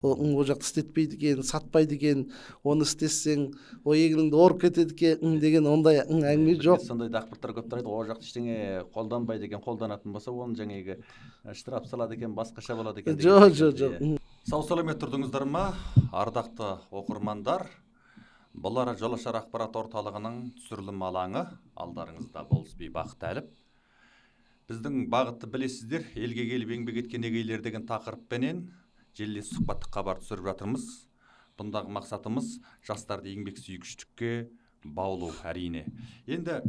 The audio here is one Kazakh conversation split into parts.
Ол жақты істетпейді екен, сатпайды екен, оны істесең егініңді орып кетеді екен деген ондай әңгіме жоқ. Сондай дақпырттар көп тарайды. Ол жақты ештеңе қолданбайды екен, қолданатын болса, оны жаңағы штраф салады екен, басқаша болады екен деген. Жоқ. Сау саламет тұрдыңыздар ма, ардақты оқырмандар? Бұлар Жолашар ақпарат орталығының түсірілім алаңы, алдарыңызда болыс-би Бақтәліп. Біздің бағытты білесіздер, елге келіп еңбек еткен егейлер деген тақырыппенен желілес сұхбаттық хабар түсіріп жатырмыз. Бұндағы мақсатымыз жастарды еңбек сүйгіштікке баулу әрине. Енді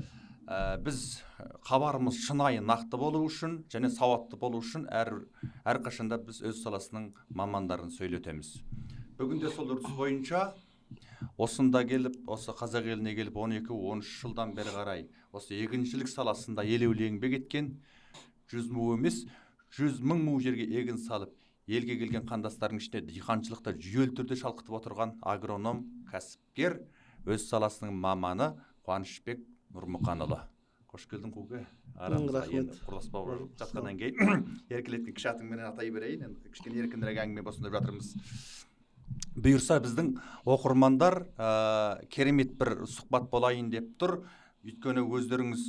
біз хабарымыз шынайы нақты болу үшін және сауатты болу үшін әрқашанда біз өз саласының мамандарын сөйлетеміз. Бүгінде сол үрдіс бойынша осында келіп, осы қазақ еліне келіп 12-13 жылдан бері қарай осы егіншілік саласында елеулі еңбек еткен 100 мың емес 100 мың жерге егін салып елге келген қандастардың ішінде диқаншылықта жүйелі түрде шалқытып отырған агроном, кәсіпкер, өз саласының маманы Қуанышбек Нұрмұқанұлы. Қош келдің Қуке. Арамызға енді құрдас бауыр жатқаннан кейін еркелеткен кіші атыңменен атай берейін. Енді кішкене еркінірек әңгіме болсын деп жатырмыз. Бұйырса біздің оқырмандар керемет бір сұхбат болайын деп тұр. Өйткені өздеріңіз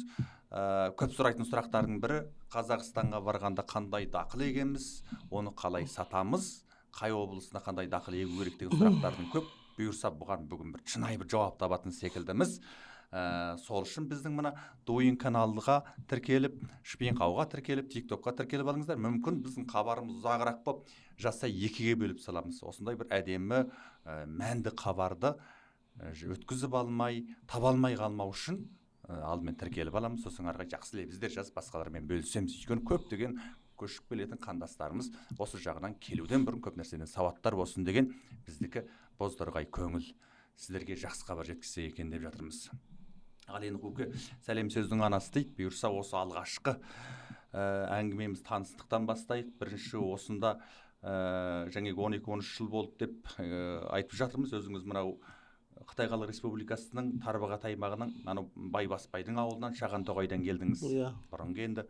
көп сұрайтын сұрақтардың бірі Қазақстанға барғанда қандай дақыл егеміз, оны қалай сатамыз, қай облысына қандай дақыл егу керек деген сұрақтардың көп. Бұйырса бұған бүгін бір шынайы бір жауап табатын секілдіміз. Сол үшін біздің мына Дуин каналыға тіркеліп, Шпинқауға тіркеліп, ТикТокқа тіркеліп алыңыздар. Мүмкін біздің хабарымыз ұзағырақ болып, жаса екіге бөліп саламыз. Осындай бір әдемі, мәнді хабарды өткізіп алмай, таба алмай қалмау үшін алдымен тіркеліп аламыз. Сосын ары қарай жақсы лебіздер жазып басқалармен бөлісеміз. Өйткені көптеген көшіп келетін қандастарымыз осы жағынан келуден бұрын көп нәрседен сауаттар болсын деген біздікі бозторғай көңіл. Сіздерге жақсы хабар жеткізсек екен деп жатырмыз. Ал енді Қуке, сәлем сөздің анасы дейді. Бұйырса осы алғашқы әңгімеміз таныстықтан бастайық. Бірінші осында жаңағы 12-13 жыл болды деп айтып жатырмыз. Өзіңіз мынау Қытай Халық Республикасының Тарбағат аймағының Байбасбайдың ауылынан Шағантоғайдан келдіңіз. Бұрынғы енді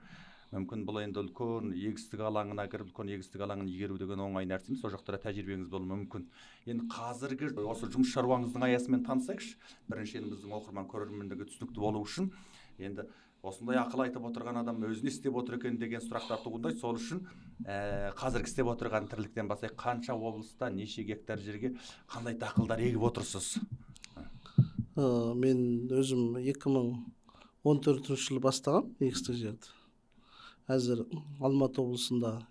мүмкін бұл енді үлкен егістік алаңына кіріп, үлкен егістік алаңын игеру деген оңай нәрсе емес. Сол жақтарда тәжірибеңіз болуы мүмкін. Енді қазіргі осы жұмыс шаруаңыздың аясымен танысайықшы. Біріншіден біздің оқырман көрермендерге түсінікті болу үшін енді осындай ақыл айтып отырған адам өзіне істеп отыр екен деген сұрақтар туындайды. Сол үшін қазіргі істеп отырған тірліктен бастайық. Қанша облыста, неше гектар жерге қандай дақылдар егіп отырсыз? Мен өзім 2014 жылы бастағам егістік жерді. Әзір Алматы облысында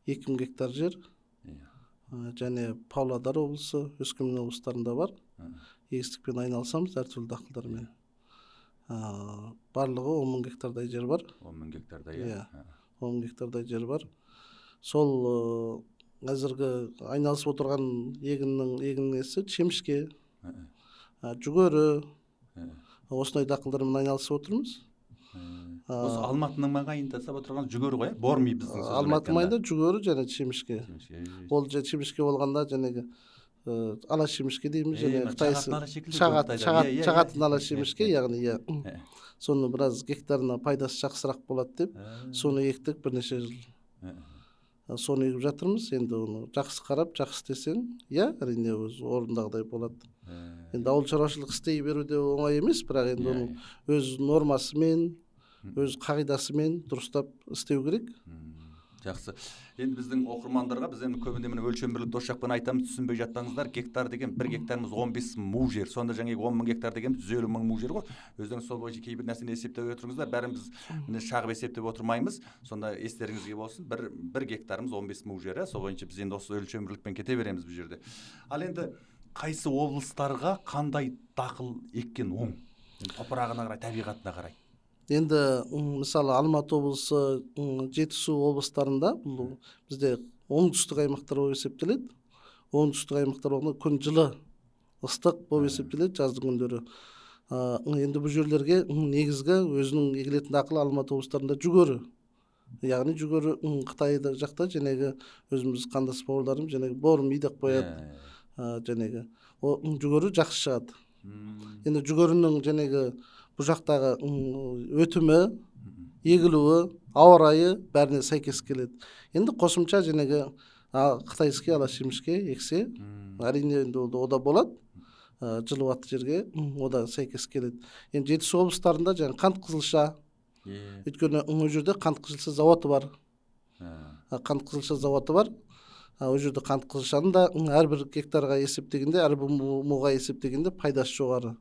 2000 гектар жер, және Павлодар облысы, Өскемен облыстарында бар. Егістікпен айналысамыз әртүрлі дақылдармен. Барлығы 10 мың гектардай жер бар. 10 мың гектардай, 10 мың гектардай жер бар. Сол әзіргі айналысып отырған егіннің несі чемішке, жүгері, осындай дақылдармен айналысып отырмыз. Осы Алматының маңайында сап отырған жүгері ғой, борми біздің сөзбен айтқанда. Алматы маңайында жүгері және чемішке. Ол чемішке болғанда жәнегі ала шемішке дейміз, және шағатын ала шемішке, яғни соны біраз гектарына пайдасы жақсырақ болады деп, соны ектік бірнеше жыл. Соны егіп жатырмыз. Енді оны жақсы қарап, жақсы істесең, әрине өз орындағыдай болады. Енді ауыл шаруашылық істей беруде оңай емес, бірақ енді оның өз нормасымен, өз қағидасымен дұрыстап істеу керек. Жақсы. Енді біздің оқырмандарға біз енді көбінде міне өлшем-бірлік дос-жақпен айтамыз, түсінбей жатпаңыздар. Гектар деген бір гектарымыз 15 мың жер. Сонда жаңағы 10 мың гектар деген 150 мың жер ғой. Өздеріңіз сол бойынша кейбір нәрсені есептеп отырыңыздар. Бәріміз міне шағып есептеп отырмаймыз. Сонда естеріңізге болсын, бір гектарымыз 15 мың жер. Сол бойынша біз енді осы өлшем-бірлікпен кете береміз бұл жерде. Ал енді қайсы облыстарға қандай дақыл еккен оң? Топырағына қарай, табиғатына қарай. Енді мысалы Алматы облысы, Жетісу облыстарында бізде оңтүстік аймақтар болып есептеледі. Оңтүстік аймақтар болғанда күн жылы, ыстық болып есептеледі жаздың күндері. Енді бұл жерлерге негізгі өзінің егілетін дақылы Алматы облыстарында жүгері. Яғни жүгері Қытайда жақта жәнегі өзіміз қандас бауырларым жәнегі борми деп қояды. Жәнегі жүгері жақсы шығады. Енді жүгерінің жәнегі бұл жақтағы өтімі, егілуі, ауа райы бәріне сәйкес келеді. Енді қосымша жәнегі кытайский ала шемишке эксе әрине енді о да болады. Жылы ватты жерге о да сәйкес келеді. Енді Жетісу облыстарында жаңа қант қызылша, өйткені ол жерде қант қызылша зауыты бар. Қант қызылша зауыты бар. Ол жерде қант қызылшаның да әрбір гектарға есептегенде, әрбір муға есептегенде пайдасы жоғары.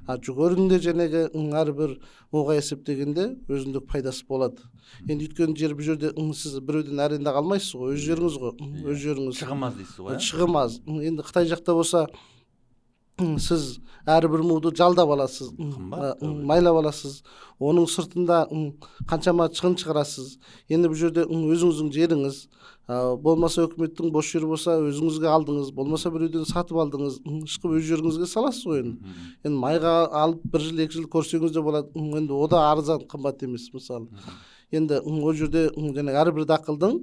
Жүгерінің жәнегі әрбір муға есептегенде өзіндік пайдасы болады. Енді өйткені жер бұл жерде сіз біреуден арендаға алмайсыз ғой, өз жеріңіз ғой, өз жеріңіз. Шығымаз дейсіз ғой. Шығымаз. Енді Қытай жақта болса сіз әрбір муды жалдап аласыз, майлап аласыз, оның сыртында қаншама шығын шығарасыз. Енді бұл жерде өзіңіздің жеріңіз, болмаса өкіметтің бос жері болса өзіңізге алдыңыз, болмаса біреуден сатып алдыңыз, шығып өз жеріңізге саласыз ғой енді. Енді майға алып 1 жыл 2 жыл көрсеңіз де болады, енді о да арзан қымбат емес мысалы. Енді ол жерде әрбір дақылдың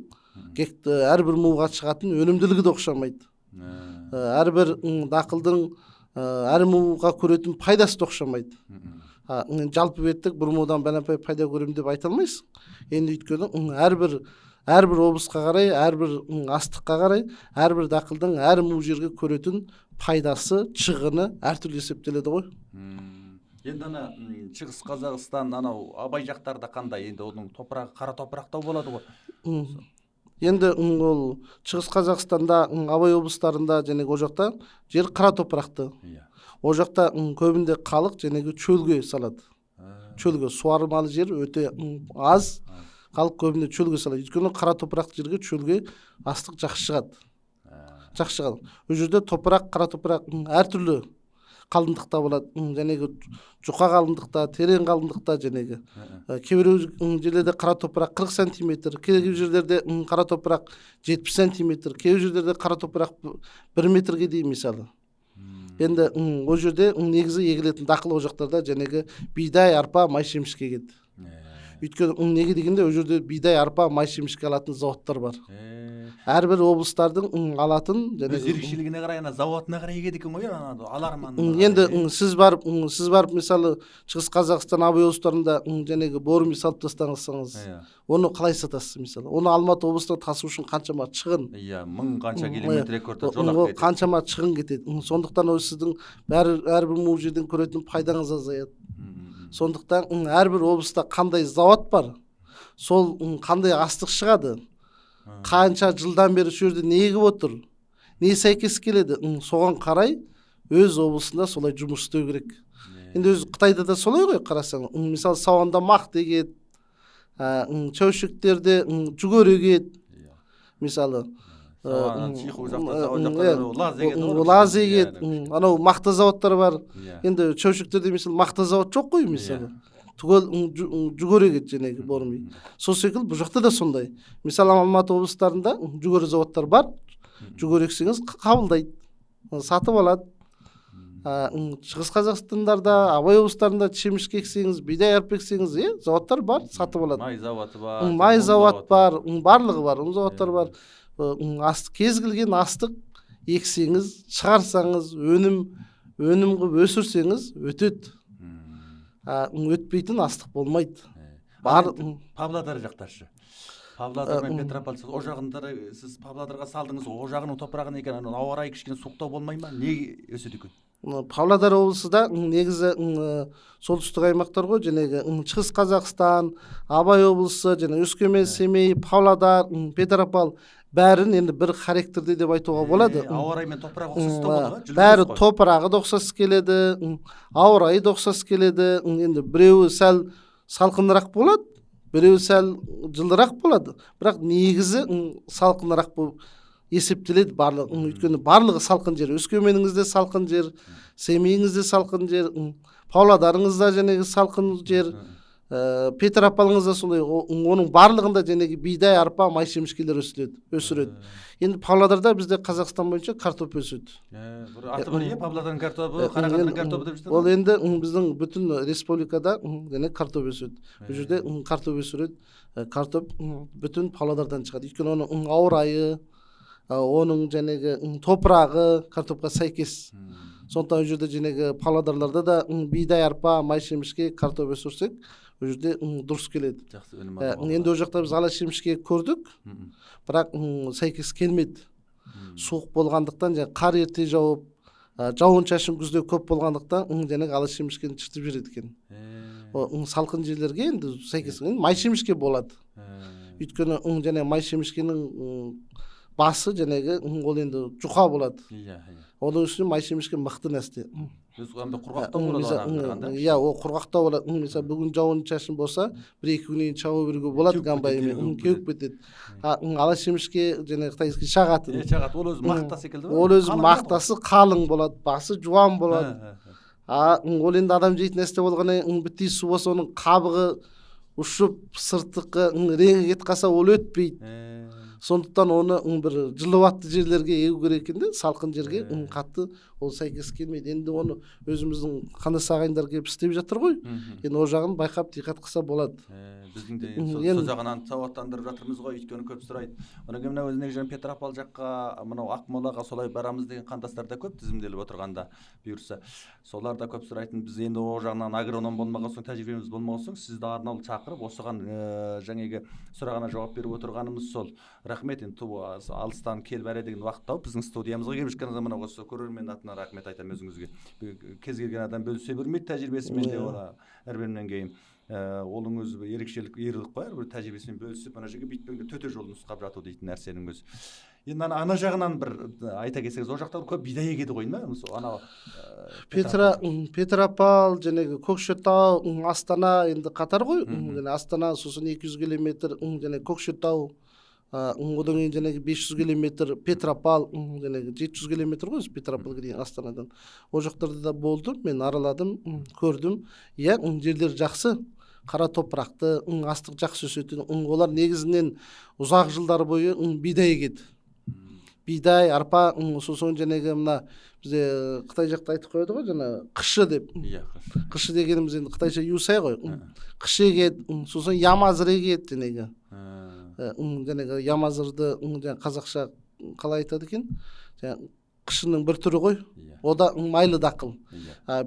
әрбір муға шығатын өнімділігі де ұқсамайды. Әрбір дақылдың әр муға көретін пайдасы да ұқсамайды. Жалпы беттік бір мудан бәләпай пайда көремін деп айта алмайсың. Енді өйткені әрбір облысқа қарай, әрбір астыққа қарай, әрбір дақылдың әр му жерге көретін пайдасы, шығыны әртүрлі есептеледі ғой. Енді ана Шығыс Қазақстан, анау Абай жақтарда қандай? Енді оның топырағы қара топырақтау болады ғой. Енді ол Шығыс Қазақстанда, Абай облыстарында және о жақта жер қара топырақты. О жақта көбінде халық жәнегі чөлге салады. Чөлге суармалы жер өте аз. Халық көбінде чөлге салады. Өйткені қара топырақты жерге чөлге астық жақсы шығады. Жақсы шығады. Ол жерде топырақ, қара топырақ әртүрлі қалыңдықта болады. Жәнегі жұқа қалыңдықта, терең қалыңдықта жәнегі. Кейбір жерлерде қара топырақ 40 сантиметр, кейбір жерлерде қара топырақ 70 сантиметр, кейбір жерлерде қара топырақ 1 метрге дейін мысалы. Енді ол жерде негізі егілетін дақыл о жақтарда жәнегі бидай, арпа, май шемішке келді. Өйткені неге дегенде ол жерде бидай, арпа, май шемішке алатын заводтар бар. Әрбір облыстардың алатын өз ерекшелігіне қарай, заводына қарай егеді екен ғой, аларман. Енді сіз барып мысалы Шығыс Қазақстан Абай облыстарында жәнегі борми салып тастаңыз, оны қалай сатасыз мысалы? Оны Алматы облысына тасу үшін қаншама шығын? Иә, 1000 қанша километр көрді жолақ кетеді. Қаншама шығын кетеді. Сондықтан ол сіздің әрбір му жерден көретін пайдаңыз азаяды. Сондықтан әрбір облыста қандай завод бар, сол қандай астық шығады, қанша жылдан бері сол жерде не егіп отыр, не сәйкес келеді, соған қарай өз облысында солай жұмыс істеу керек. Енді өз Қытайда да солай ғой қарасаң. Мысалы сауанда мақ егеді, чәушіктерде жүгері егеді. Мысалы лаз егеді, анау мақта заводтары бар. Енді чәушіктерде мысалы мақта завод жоқ қой мысалы. Түгел жүгері егеді жәнегі борми. Сол секілді бұл жақта да сондай. Мысалы Алматы облыстарында жүгері заводтар бар. Жүгері ексеңіз қабылдайды, сатып алады. Шығыс Қазақстандарда, Абай облыстарында шемішке ексеңіз, бидай арпа ексеңіз, заводтар бар, сатып алады. Май заводы бар. Май завод бар, барлығы бар, заводтар бар. Кез келген астық ексеңіз, шығарсаңыз, өнім қылып өсірсеңіз өтеді. Өтпейтін астық болмайды. Павлодар жақташы. Павлодар мен Петропавл, о жағында сіз Павлодарға салдыңыз, о жағының топырағын екен, ауа райы кішкене суықтау болмай ма? Не өседі екен? Павлодар облысы да негізі солтүстік аймақтар ғой, жәнегі Шығыс Қазақстан, Абай облысы, және Өскемен, Семей, Павлодар, Петропавл бәрін енді бір характерде деп айтуға болады. Ауа райы мен топырағы ұқсас болады. Бәрі топырағы да ұқсас келеді, ауа райы да ұқсас келеді. Енді біреуі сәл салқынырақ болады, біреуі сәл жылырақ болады. Бірақ негізі салқынырақ болып есептеледі барлығы. Өйткені барлығы салқын жер. Өскеменіңізде салқын жер, Семейіңізде салқын жер, Павлодарыңызда жәнегі салқын жер, Петропавлыңызда солай. Оның барлығында жәнегі бидай, арпа, май шемішкелер өсіреді. Енді Павлодарда бізде Қазақстан бойынша картоп өседі. Аты бар, Павлодардың картопы, Қарағандының картопы деп жүрсіз. Ол енді біздің бүтін республикада картоп өседі. Бұл жерде картоп өсіреді. Картоп бүтін Павлодардан шығады. Өйткені оның ауа райы, оның жәнегі топырағы картопқа сәйкес. Сондықтан ол жерде жәнегі Павлодарларда да бидай, арпа, май шемішке картоп өсірсек, ол жерде дұрыс келеді. Жақсы өнім Енді ол жақта біз ала шемішке көрдік, бірақ сәйкес келмеді. Суық болғандықтан, қар ерте жауып, жауын шашын күзде көп болғандықтан жаңағы ала шемішкені жыртып жібереді екен. Салқын жерлерге енді сәйкес май шемішке болады. Өйткені жаңағы май шемішкенің басы жаңағы ол енді жұқа болады. Оның үстіне май шемішке мықты нәрсе. Құрғақтау болады. Иә, ол құрғақтау болады. Mesela бүгін жауын шашын болса, 1-2 күннен шауа беруге болады комбайнмен, кеуіп кетеді. Ала шемішке жаңағы қытайский шағатын. Ол өзі мақта секілді ба? Ол өзі мақтасы қалың болады, басы жуан болады. Ол енді адам жейтін нәрсе болғаннан бітей су болса, оның қабығы ұшып, сыртыққа реңі кетіп қалса, ол өтпейді. Сондықтан оны бір жылуатты жерлерге егу керек екен де, салқын жерге қатты ол сәйкес келмейді. Енді оны өзіміздің қандас ағайындар келіп істеп жатыр ғой. Енді ол жағын байқап диққат қылса болады. Біздің де сол жағынан сауаттандырып жатырмыз ғой, өйткені көп сұрайды. Одан кейін мына өзіне жаңа Петропавл жаққа, мынау Ақмолаға солай барамыз деген қандастар да көп тізімделіп отырғанда бұйырса. Солар да көп сұрайтын. Біз енді ол жағынан агроном болмаған соң, тәжірибеміз болмаған соң, сізді арнаулы шақырып, осыған жаңағы сұрағына жауап беріп отырғанымыз сол. Рахмет, енді алыстан келіп әрі деген уақыт тауып біздің студиямызға келіп жатқан заман осы көрермен атынан рахмет айтамын өзіңізге. Кез келген адам бөлісе бермейді тәжірибесімен де оны әрбірінен кейін. Оның өзі ерекшелік, ерлік қой, бір тәжірибесімен бөлісіп, ана жерге бүйтпеңде төте жолын нұсқап жату дейтін нәрсенің өзі. Енді ана жағынан бір айта кетсеңіз, ол жақта көп бидай егеді ғой ма? Анау Петропавл, жаңағы Көкшетау, Астана енді қатар ғой. Астана сосын 200 километр, жаңағы Көкшетау, одан кейін жаңағы 500 километр Петропавл, жаңағы 700 километр ғой Петропавлға дейін Астанадан. Ол жақтарда да болдым, мен араладым, көрдім. Иә, жерлер жақсы, қара топырақты, астық жақсы өсетін. Олар негізінен ұзақ жылдар бойы бидай егеді. Бидай, арпа, сосын жаңағы мына бізде Қытай жақта айтып қойды ғой, жаңа қышы деп. Қышы дегеніміз енді қытайша юсай ғой. Қышы егеді, сосын ямазыр егеді жаңағы. Жаңағы ямазырды қазақша қалай айтады екен? Қышының бір түрі ғой. О да майлы дақыл.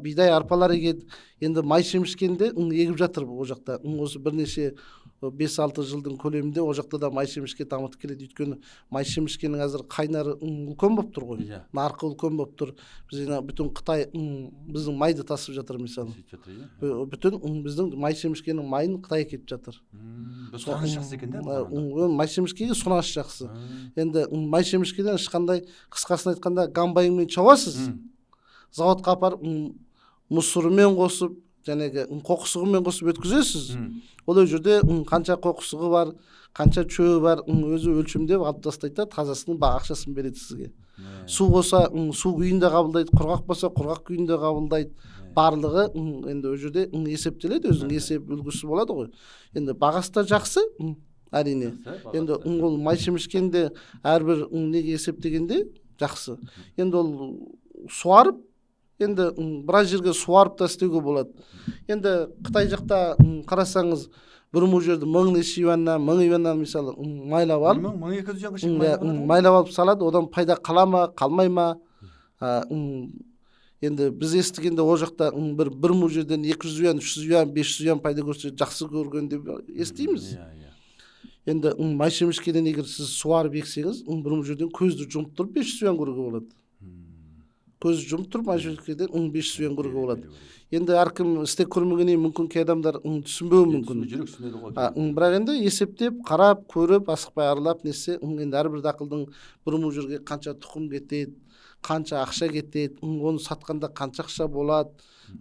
Бидай, арпалар егеді. Енді май шемішкенде егіп жатыр ол жақта. Осы бірнеше 5-6 жылдың көлемінде ол жақта да май шемішке дамытып келеді. Өйткені май шемішкенің қазір қайнары үлкен болып тұр ғой. Нарқы үлкен болып тұр. Біз бүтін Қытай біздің майды тасып жатыр мысалы. Бүтін біздің май шемішкенің майын Қытай кетіп жатыр. Сұраныс жақсы екен де? Май шемішкеге сұраныс жақсы. Енді май шемішкеден ешқандай, қысқасын айтқанда комбайнмен шауасыз. Зауытқа апарып мұсырымен қосып, жаңағы қоқсығымен қосып өткізесіз. Ол жерде қанша қоқсығы бар, қанша шөбі бар, өзі өлшемдеп алып тастайды, тазасының ақшасын береді сізге. Су болса, су күйінде қабылдайды, құрғақ болса, құрғақ күйінде қабылдайды. Барлығы енді ол жерде есептеледі, өзінің есеп үлгісі болады ғой. Енді бағасы да жақсы, әрине. Енді ол май шемішкенде әрбір неге есептегенде жақсы. Енді ол суарып, енді біраз жерге суарып та істеуге болады. Енді Қытай жақта қарасаңыз, бір жерде 1000 юаннан, 1000 юаннан мысалы майлап алып, 1200 юанға шейін майлап алып салады, одан пайда қала ма, қалмай ма? Енді біз естігенде ол жақта бір жерден 200 юан, 300 юан, 500 юан пайда көрсе жақсы көрген деп естейміз. Енді май шемішкеден егер сіз суарып ексеңіз, бір жерден көзді жұмып тұрып 500 юан көруге болады. Көзі жұмып тұрып май шемішкеден 500 юан көруге болады. Енді әркім істеп көрмегеннен мүмкін кей адамдар түсінбеуі мүмкін. Бірақ енді есептеп, қарап, көріп, асықпай аралап несе, енді әрбір дақылдың бір жерге қанша тұқым кетеді, қанша ақша кетеді, оны сатқанда қанша ақша болады,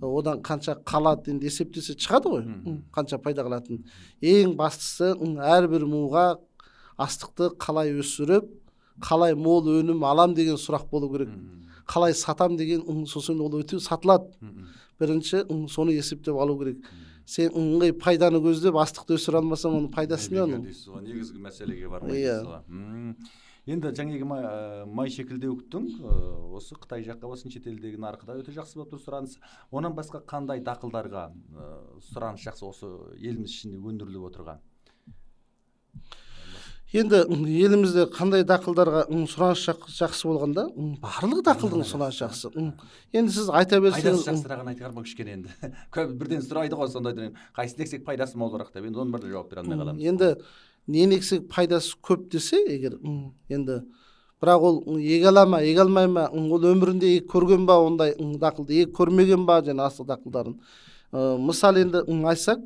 одан қанша қалады, енді есептесе шығады ғой, қанша пайда қалатын. Ең бастысы әрбір мұға астықты қалай өсіріп, қалай мол өнім алам деген сұрақ болу керек. Қалай сатам деген сосын ол өте сатылады. Бірінші соны есептеп алу керек. Сен пайданы көздеп астықты өсіре алмасаң, оның пайдасы не оның? Негізгі мәселеге бармайсыз. Енді жаңағы май шекілдеуіктің осы Қытай жаққа болсын шетелдегі нарқыда өте жақсы болып тұр сұраныс. Онан басқа қандай дақылдарға сұраныс жақсы осы еліміз ішінде өндіріліп отырған? Енді елімізде қандай дақылдарға сұраныс жақсы болғанда, барлық дақылдың сұранысы жақсы. Енді сіз айта пайдасы берсеңіз, жақсырағын айтыңар ма кішкене енді. Көп бірден сұрайды ғой сондайдан. Қайсысын ексек пайдасы молырақ деп. Енді оның бір жауап бере алмай қаламыз. енді нені ексек пайдасы көп десе, егер енді бірақ ол еге ала ма, еге алмай ма, ол өмірінде ек көрген ба ондай дақылды, ек көрмеген ба және астық дақылдарын. Мысалы енді айтсақ,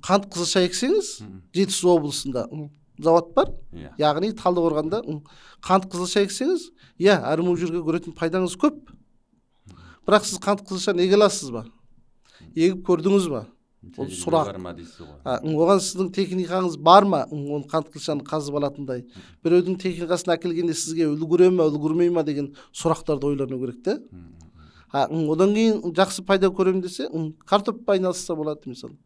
қант қызылша ексеңіз, Жетісу облысында завод бар, яғни Талдықорғанда қант қызылша ексеңіз, әр жерге көретін пайдаңыз көп. Бірақ сіз қант қызылшаны еге аласыз ба? Егіп көрдіңіз ба? Ол сұрақ. Оған сіздің техникаңыз бар ма? Оны қант қызылшаны қазып алатындай. Біреудің техникасын әкелгенде сізге үлгере ме, үлгермей ме деген сұрақтарды ойлану керек те. Одан кейін жақсы пайда көремін десе, картоппен айналысса болады мысалы.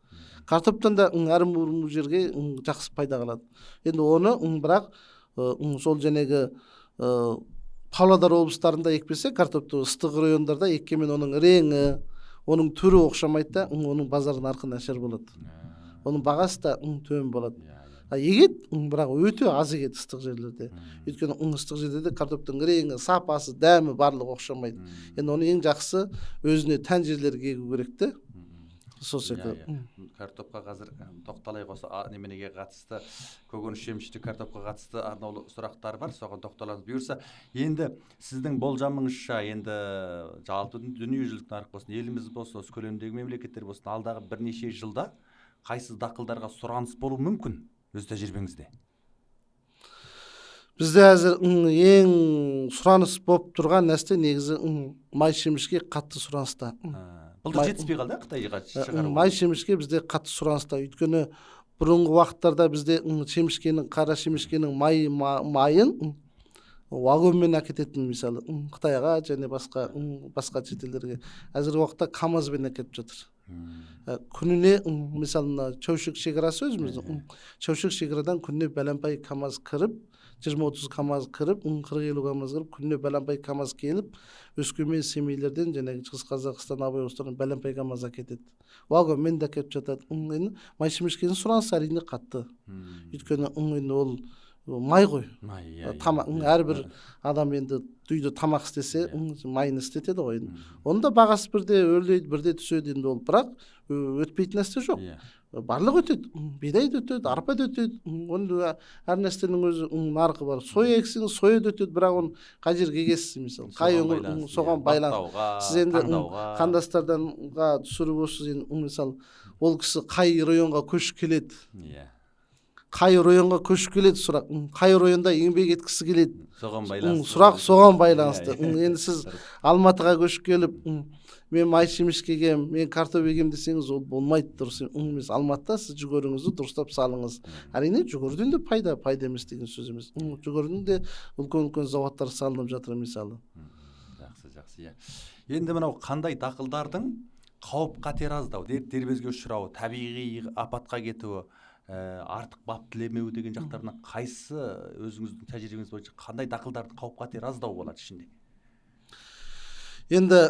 Картоптан да әр жерге жақсы пайда қалады. Енді оны бірақ сол жәнегі Павлодар облыстарында екпесе, картопты ыстық райондарда еккенмен оның реңі, оның түрі оқшамайды да, оның базар нарқы нашар болады. Оның бағасы да төмен болады. Егет, бірақ өте аз егет ыстық жерлерде. Өйткені ыстық жерлерде картоптың реңі, сапасы, дәмі барлығы оқшамайды. Енді оны ең жақсы өзіне тән жерлерге егу керек те. Картопқа қазір тоқталайық, осы неменеге қатысты, көкөніс жемістік картопқа қатысты арнаулы сұрақтар бар, соған тоқталамыз. Бұйырса, енді сіздің болжамыңызша, енді жалпы дүниежүзілік нарық болсын, еліміз болсын, осы көлемдегі мемлекеттер болсын, алдағы бірнеше жылда қайсы дақылдарға сұраныс болуы мүмкін өз тәжірибеңізде? Бізде әзір ең сұраныс болып тұрған нәрсе негізі май шемішке қатты сұраныста. Бұл жетіспей қалды Қытайға шығару. Май шемішке бізде қатты сұраныста. Өйткені бұрынғы уақыттарда бізде шемішкенің, қара шемішкенің майын вагонмен әкететін, мысалы Қытайға және басқа шетелдерге. Әзіргі уақытта КамАЗбен әкетіп жатыр. Күніне мысалы Чаушек шекарасы өзіміздің. Чаушек шекарадан күніне бәләмпай КамАЗ кіріп, 20-30 КамАЗ кіріп, 40-50 КамАЗ кіріп, күніне бәләмпай КамАз келіп, Өскемен, Семейлерден және Шығыс Қазақстан, Абай облыстарынан бәләмпай КамАз әкетеді. Вагонмен де әкетіп жатады. Май шемішкенің сұранысы әрине қатты. Өйткені ол май ғой. Әрбір адам енді үйде тамақ істесе, майын істетеді ғой. Оның да бағасы бірде өрлейді, бірде түседі енді ол. Бірақ өтпейтін нәрсе жоқ. Барлық өтеді, бидай да өтеді, арпа да өтеді, әр нәрсенің өзі нарқы бар. Соя ексеңіз, соя да өтеді, бірақ оны қай жерге егесіз, мысалы, қай өңір соған байланысты. Сіз енді қандастарданға түсіріп отырсыз, енді мысалы, ол кісі қай районға көшіп келеді, қай районға көшіп келеді сұрақ, қай районда еңбек еткісі келеді, сұрақ соған байланысты. Енді сіз Алматыға көшіп келіп, мен май шемішке егем, мен картоп егем десеңіз, ол болмайды, дұрыс емес. Алматыда сіз жүгеріңізді дұрыстап салыңыз. Әрине жүгеріден де пайда емес деген сөз емес. Жүгерінің де үлкен заводтар салынып жатыр мысалы. Жақсы. Енді мынау қандай дақылдардың қауіп қатері аздау, дербезге ұшырауы, табиғи апатқа кетуі, артық бап тілемеу деген жақтарына қайсы өзіңіздің тәжірибеңіз бойынша қандай дақылдардың қауіп қатері аздау болады ішінде? Енді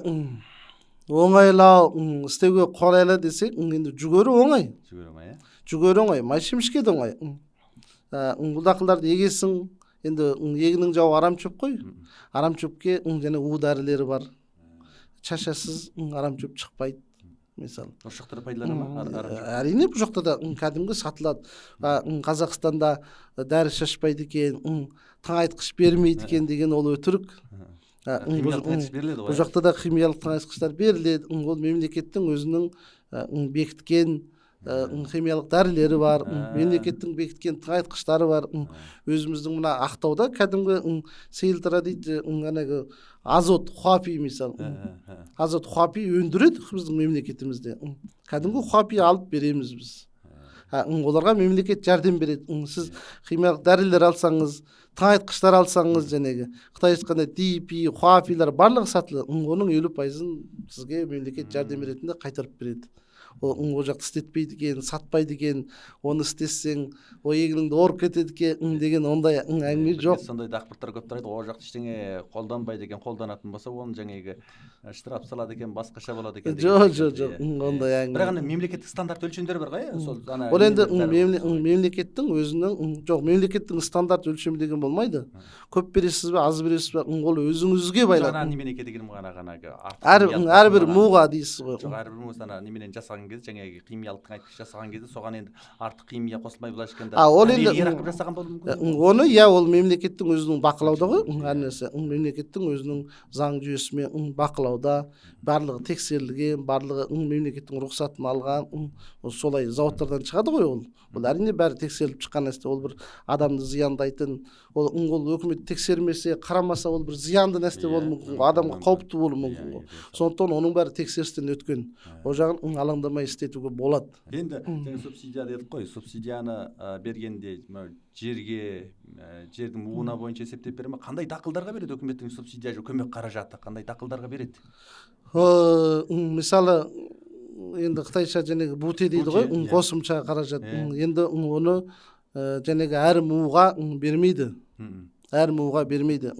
оңайлау істеуге қолайлы десек, енді жүгері оңай. Жүгері оңай, май шемішке де оңай. Бұл дақылдарды егесің, енді егінің жауы арам шөп қой. Арам шөпке және у дәрілері бар. Шашасыз арам шөп шықпайды. Мысалы. Осы жақта да пайдалана ма? Әрине бұл жақта да кәдімгі сатылады. Қазақстанда дәрі шашпайды екен, тыңайтқыш бермейді екен деген ол өтірік. Бұл жақта да химиялық тыңайтқыштар беріледі. Ол мемлекеттің өзінің бекіткен химиялық дәрілері бар, мемлекеттің бекіткен тыңайтқыштары бар. Өзіміздің мына Ақтауда кәдімгі сейілтіра дейді, азот хуапи мысалы. Азот хуапи өндіреді біздің мемлекетімізде. Кәдімгі хуапи алып береміз біз. Оларға мемлекет жәрдем береді. Сіз химиялық дәрілер алсаңыз, тыңайтқыштар алсаңыз, жәнегі Қытай айтқанда DP, хуапилар барлығы сатылады. Оның 50%-ын сізге мемлекет жәрдем беретінде қайтарып береді. ол жақты істетпейді екен, сатпайды екен, оны істесең ол егініңді орып кетеді екен деген ондай әңгіме жоқ. Сондай дақпырттар көп тарайды, ол жақты ештеңе қолданбайды екен, қолданатын болса оны жаңағы штраф салады екен, басқаша болады екен. Жоқ, ондай әңгіме. Бірақ мемлекеттік стандарт өлшемдері бар ғой, сол ол енді мемлекеттің өзінің жоқ, мемлекеттің стандарт өлшемі деген болмайды. Көп бересіз бе, аз бересіз бе, ол өзіңізге байланысты. Жаңа неменеке дегенім ғана әрбір муға дейсіз ғой. Жоқ, әрбір муға сана неменен жасаған кезде, жаңағы химиялық тыңайтқыш жасаған кезде, соған енді артық химия қосылмай былайша айтқанда ол енді ерақып жасаған болуы мүмкін. Оны ол мемлекеттің өзінің бақылауда ғой, әр нәрсе. Мемлекеттің өзінің заң жүйесімен бақылауда, барлығы тексерілген, барлығы мемлекеттің рұқсатын алған, солай зауыттардан шығады ғой ол. Ол әрине бәрі тексеріліп шыққан нәрсе. Ол бір адамды зияндайтын, ол өкімет тексермесе, қарамаса ол бір зиянды нәрсе болуы мүмкін, адамға қауіпті болуы мүмкін. Сондықтан оның бәрі тексерістен өткен. Ол жағын алаңдамай істетуге болады. Енді субсидия дедік қой, субсидияны бергенде жердің уына бойынша есептеп бере ме? Қандай дақылдарға береді өкіметтің субсидия көмек қаражаты? Қандай дақылдарға береді? Мысалы, енді қытайша жаңағы буте дейді ғой, қосымша қаражат. Енді оны жаңағы әр муға бермейді. Әр муға бермейді.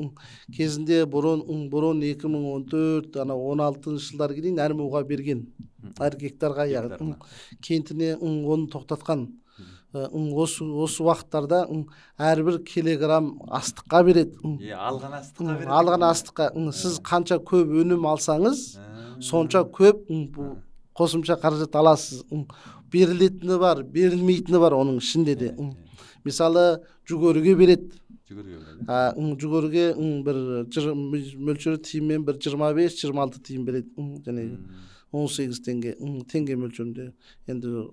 Кезінде бұрын 2014, 16 жылдарға дейін әр муға берген. Әр гектарға, яғни кентіне оны тоқтатқан. Осы уақыттарда әрбір килограмм астыққа береді. Алған астыққа береді. Алған астыққа. Сіз қанша көп өнім алсаңыз, сонша көп қосымша қаражат аласыз. Берілетіні бар, берілмейтіні бар оның ішінде де. Мысалы, жүгеріге береді. Жүгеріге бір мөлшері тиынмен бір 25-26 тиын береді. Және 18 теңге мөлшерінде. Енді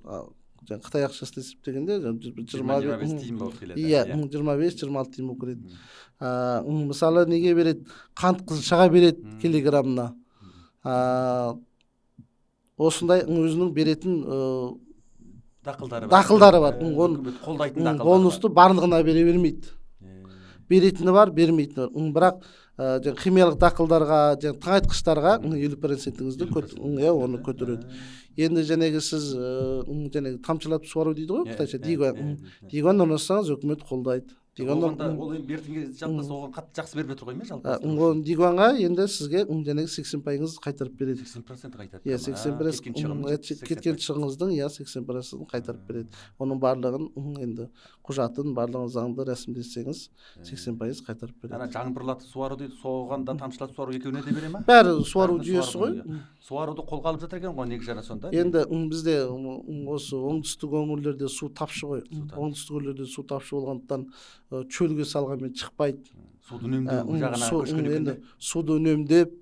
Қытай ақшасын есептегенде 25 тиын болып келеді. 25-26 тиын болып келеді. Мысалы, неге береді? Қант қызылшаға береді килограммына. Осындай өзінің беретін дақылдары бар. Оның үсті барлығына бере бермейді. Беретіні бар, бермейтіні бар. Бірақ химиялық дақылдарға, тыңайтқыштарға 50%-іңізді оны көтереді. Енді жаңағы сіз тамшылатып суару дейді ғой, қытайша дигуан орнатсаңыз өкімет қолдайды. Ол енді бертінге жалпасы оған қатты жақсы беріп отыр ғой ме жалпы? Дигуанға енді сізге жаңағы 80% қайтарып береді. 80% қайтарып береді. 80% кеткен шығыңыздың 80%-ын қайтарып береді. Оның барлығын енді құжатын, барлығын заңды рәсімдесеңіз 80% қайтарып береді. Ана жаңбырлатып суару дейді, соған да тамшылатып суару екеуіне де бере ма? Бәрі суару жүйесі ғой. Суаруды қолға алып жатыр екен ғой неге жана сонда? Енді бізде осы оңтүстік өңірлерде су тапшы ғой. Оңтүстік өңірлерде су тапшы болғандықтан чөлге салғанмен шықпайды. Суды үнемдеу жағына көшкен екен. Суды үнемдеп,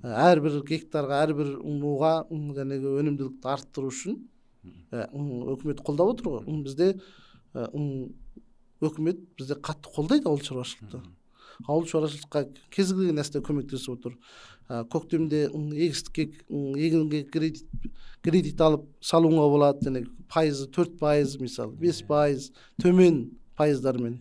әрбір гектарға, әрбір муға жаңағы өнімділікті арттыру үшін өкімет қолдап отыр ғой. Бізде өкімет бізде қатты қолдайды ауыл шаруашылықты. Ауыл шаруашылыққа кез келген нәрсе көмектесіп отыр. Көктемде егінге кредит алып салуға болады, және пайызы 4%, мысалы 5%, төмен пайыздармен.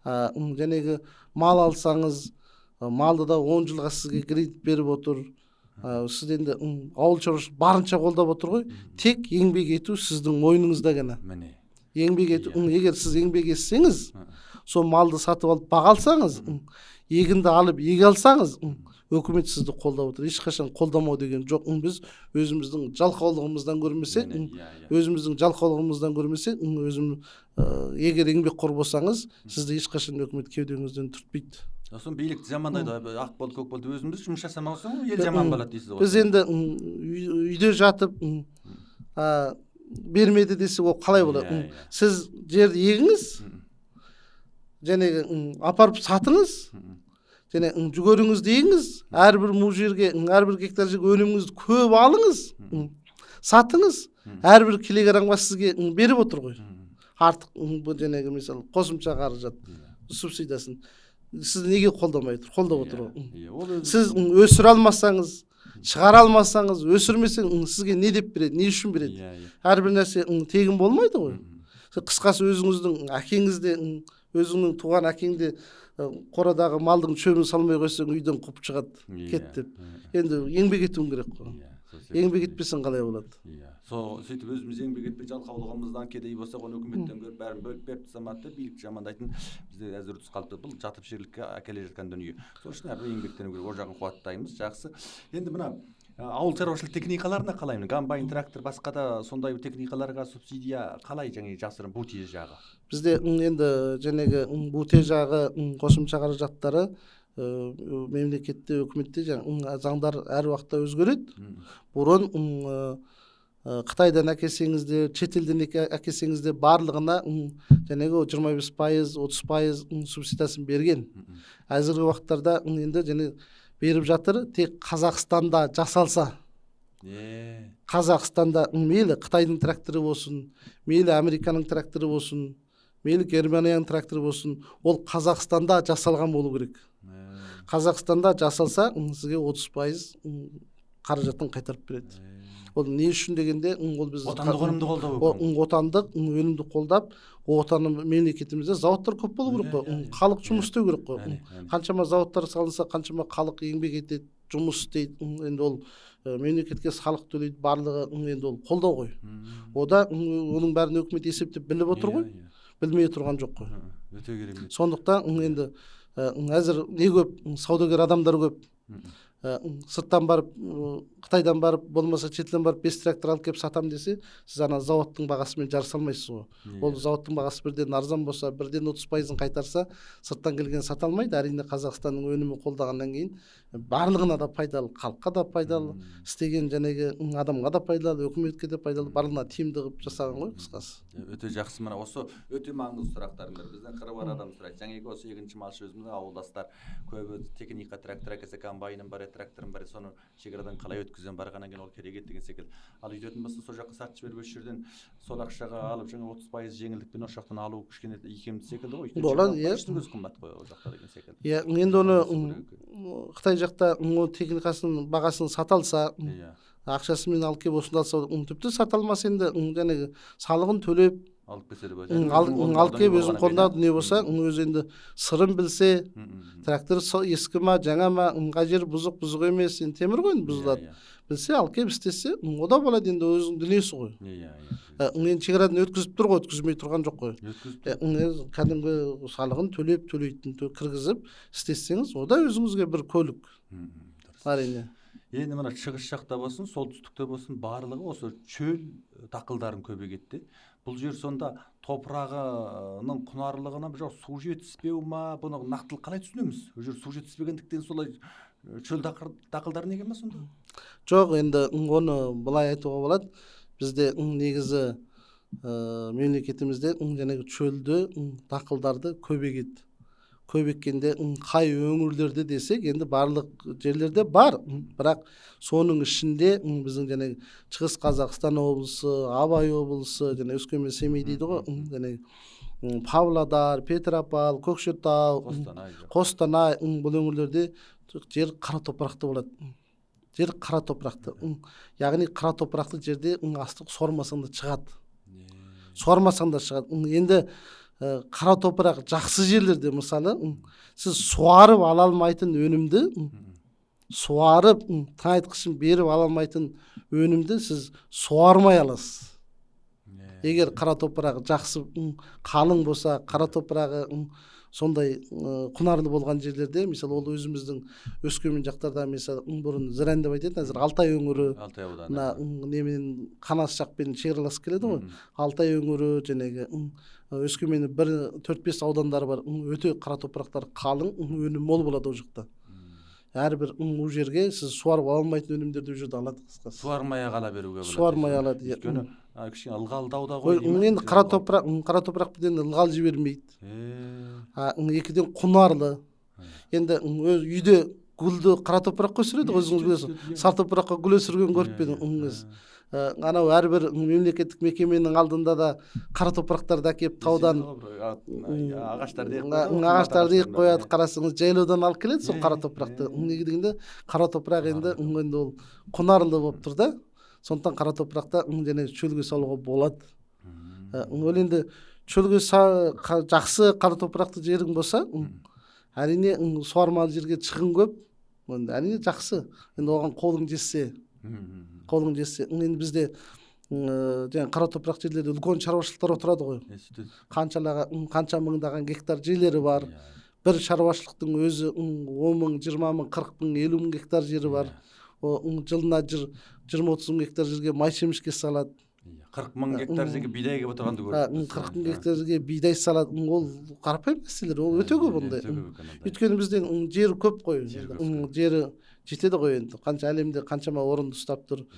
Жәнегі мал алсаңыз, малды да 10 жылға сізге кредит беріп отыр. Сіз енді ауыл шаруашылық барынша қолдап отыр ғой. Тек еңбек ету сіздің мойныңызда ғана. Еңбек ету, егер сіз еңбек етсеңіз, сол малды сатып алып баға алсаңыз, егінді алып еге алсаңыз, өкімет сізді қолдап отыр. Ешқашан қолдамау деген жоқ. Біз өзіміздің жалқаулығымыздан көрмесек, егер еңбекқор болсаңыз, сізді ешқашан өкімет кеудеңізден түртпейді. Сосын билікті жамандайды, ақ болды, көк болды, өзіміз жұмыс жасамасаң, ел жаман болады дейсіз ғой. Біз енді үйде жатып бермеді десе, ол қалай болады? Сіз жерді егіңіз, және апарып сатыңыз, және жүгеріңізді егіңіз, әрбір му жерге, әрбір гектар жерге өніміңізді көп алыңыз, сатыңыз, әрбір килограммға сізге беріп отыр ғой. Артық жаңағы мысалы қосымша қаражат субсидиясын сіз неге қолдамай отыр? Қолдап отыр ғой. Сіз өсіре алмасаңыз, шығара алмасаңыз, өсірмесең сізге не деп береді, не үшін береді? Әрбір нәрсе тегін болмайды ғой. Қысқасы өзіңіздің әкеңізде, өзіңнің туған әкеңде қорадағы малдың шөбін салмай қойсаң үйден қуып шығады, кет деп. Енді еңбек етуің керек қой. еңбек етпесең қалай болады? Иә. Сөйтіп өзіміз еңбек етпей жалқаулығымыздан кедей болсақ, оны өкіметтен көріп бәрін бөліп беріп тастамады деп билікті жамандайтын бізде әзір үрдіс қалыпты. Бұл жатып жерлікке әкеле жатқан дүние. Сол үшін әрбір еңбектену керек, ол жағын қуаттаймыз. Жақсы. Енді мына ауыл шаруашылық техникаларына қалай? Комбайн, трактор, басқа да сондай техникаларға субсидия қалай жаңағы жасырын бутиз жағы? Бізде енді жәнегі бутиз жағы қосымша қаражаттары мемлекетте, өкіметте заңдар әр уақытта өзгереді. Бұрын Қытайдан әкелсеңіздер, шетелден әкелсеңіздер барлығына жәнегі 25%, 30% субсидиясын берген. Әзіргі уақыттарда енді беріп жатыр, тек Қазақстанда жасалса. Қазақстанда мейлі Қытайдың тракторы болсын, мейлі Американың тракторы болсын, мейлі Германияның тракторы болсын, ол Қазақстанда жасалған болу керек. Қазақстанда жасалса, сізге 30% қаражатын қайтарып береді. Ол не үшін дегенде, ол біз отандық өнімді қолдау. Отандық өнімді қолдап, отаны мемлекетімізде заводтар көп болу керек қой. Халық жұмыс істеу керек қой. Қаншама заводтар салынса, қаншама халық еңбек етеді, жұмыс істейді. Енді ол мемлекетке салық төлейді, барлығы енді ол қолдау ғой. Ода оның бәрін өкімет есептеп біліп отыр ғой. Білмей тұрған жоқ қой. Өте керемет. Сондықтан енді әзір не көп, саудагер адамдар көп. Сырттан барып, Қытайдан барып, болмаса шетелден барып 5 трактор алып келіп сатам десе, сіз ана заводтың бағасымен жарыса алмайсыз ғой. Ол заводтың бағасы бірден арзан болса, бірден 30%-ын қайтарса, сырттан келген сата алмайды. Әрине Қазақстанның өнімін қолдағаннан кейін барлығына да пайдалы, халыққа да пайдалы, істеген жәнегі адамға да пайдалы, өкіметке де пайдалы, барлығына тиімді қылып жасаған ғой қысқасы. Өте жақсы. Мына осы өте маңызды сұрақтарыңдар. Бізден қыруар адам сұрайды. Жаңағы осы екінші малшы өзіміздің ауылдастар көбі техника трактор әкелсе, комбайным бар, тракторым бар, соны шекарадан қалай өткізген барғаннан кейін ол керек еді деген секілді. Ал өйтетін болса, сол жаққа сатып жіберіп осы жерден сол ақшаға алып, жаңа 30% жеңілдікпен осы жақтан алу кішкене икемді секілді ғой. Болады, иә. Өзі қымбат қой ол жақта деген секілді. Иә, енді оны Қытай жақта техникасының бағасын сата алса, ақшасымен алып келіп осында алса, тіпті сата алмаса енді жәнегі салығын төлеп алып келсе алып келіп өзінің қолында дүние болса, өзі енді сырын білсе, трактор ескі ма, жаңа ма, қай жері бұзық емес, енді темір ғой, бұзылады. Білсе, алып келіп істесе, ода болады, енді өзінің дүниесі ғой. Енді шекарадан өткізіп тұр ғой, өткізмей тұрған жоқ қой. Кәдімгі салығын төлейтін кіргізіп істесеңіз, ода өзіңізге бір көлік. Әрине. Енді мына шығыс жақта болсын, солтүстікте болсын, барлығы осы чөл дақылдарын көбейгетті. Бұл жер сонда топырағының құнарлығына жоқ су жетіспеу ма, бұны нақтылы қалай түсінеміз? Ол жер су жетіспегендіктен солай чөл дақылдары неге ма сонда? Жоқ, енді оны былай айтуға болады. Бізде негізі мемлекетімізде жәнегі чөлді дақылдарды көбейгетті. Көбейткенде қай өңірлерде десек, енді барлық жерлерде бар, бірақ соның ішінде біздің жәнегі Шығыс Қазақстан облысы, Абай облысы, және Өскемен, Семей дейді ғой, және Павлодар, Петропавл, Көкшетау, Қостанай, бұл өңірлерде жер қара топырақты болады. Жер қара топырақты. Яғни қара топырақты жерде астық суармасаң да шығады. Суармасаң да шығады. Енді қара топырақ жақсы жерлерде, мысалы, сіз суарып ала алмайтын өнімді, суарып тыңайтқышын беріп ала алмайтын өнімді сіз суармай аласыз. Егер қара топырағы жақсы қалың болса, қара топырағы сондай құнарлы болған жерлерде, мысалы, ол өзіміздің Өскемен жақтарда, мысалы, бұрын Зырян деп айтады, қазір Алтай өңірі, немен Қанас жақпен шекараласып келеді ғой. Алтай өңірі, жәнегі Өскеменнің 4-5 аудандары бар, өте қара топырақтар қалың, өнім мол болады ол жақта. Әрбір ол жерге сіз суарып ала алмайтын өнімдерді ол жерде алады қысқасы. Суармай ала беруге болады. Суармай алады. Өйткені кішкене ылғалдау да ғой. Енді қара топырақ бірден ылғал жібермейді. Екіден құнарлы. Енді үйде гүлді қара топыраққа өсіреді, өзіңіз білесіз. Сары топыраққа гүл өсірген көріп пе едіңіз? Анау әрбір мемлекеттік мекеменің алдында да қара топырақтарды әкеп таудан ағаштарды егіп қояды, қарасаңыз жайлаудан алып келеді сол қара топырақты. Неге дегенде қара топырақ енді ол құнарлы болып тұр да. Сондықтан қара топырақта және шөлге салуға болады. Ол енді шөлге жақсы қара топырақты жерің болса, әрине суармалы жерге шығын көп. Әрине жақсы. Енді оған қолың жетсе, Колуң жетсе. Эми бизде жаңа кара топурак жерлерде үлкөн чарбачылыктар отурады го. Канча мыңдаган гектар жерлери бар. Bir шаруашылыктын өзү 10 мың, 20 мың, 40 мың, 50 мың гектар жери бар. Жылына 20-30 мың гектар жерге май чемишке салат. 40 мың гектар жерге бидай кеп отырганды көрдүк. 40 мың гектар жерге бидай салат. Ол карапайым нерселер, ол өтө көп мындай. Өйткөнү биздин жери көп кой. Жери жетеди го энди. Канча әлемде канчама орунду уштап тур.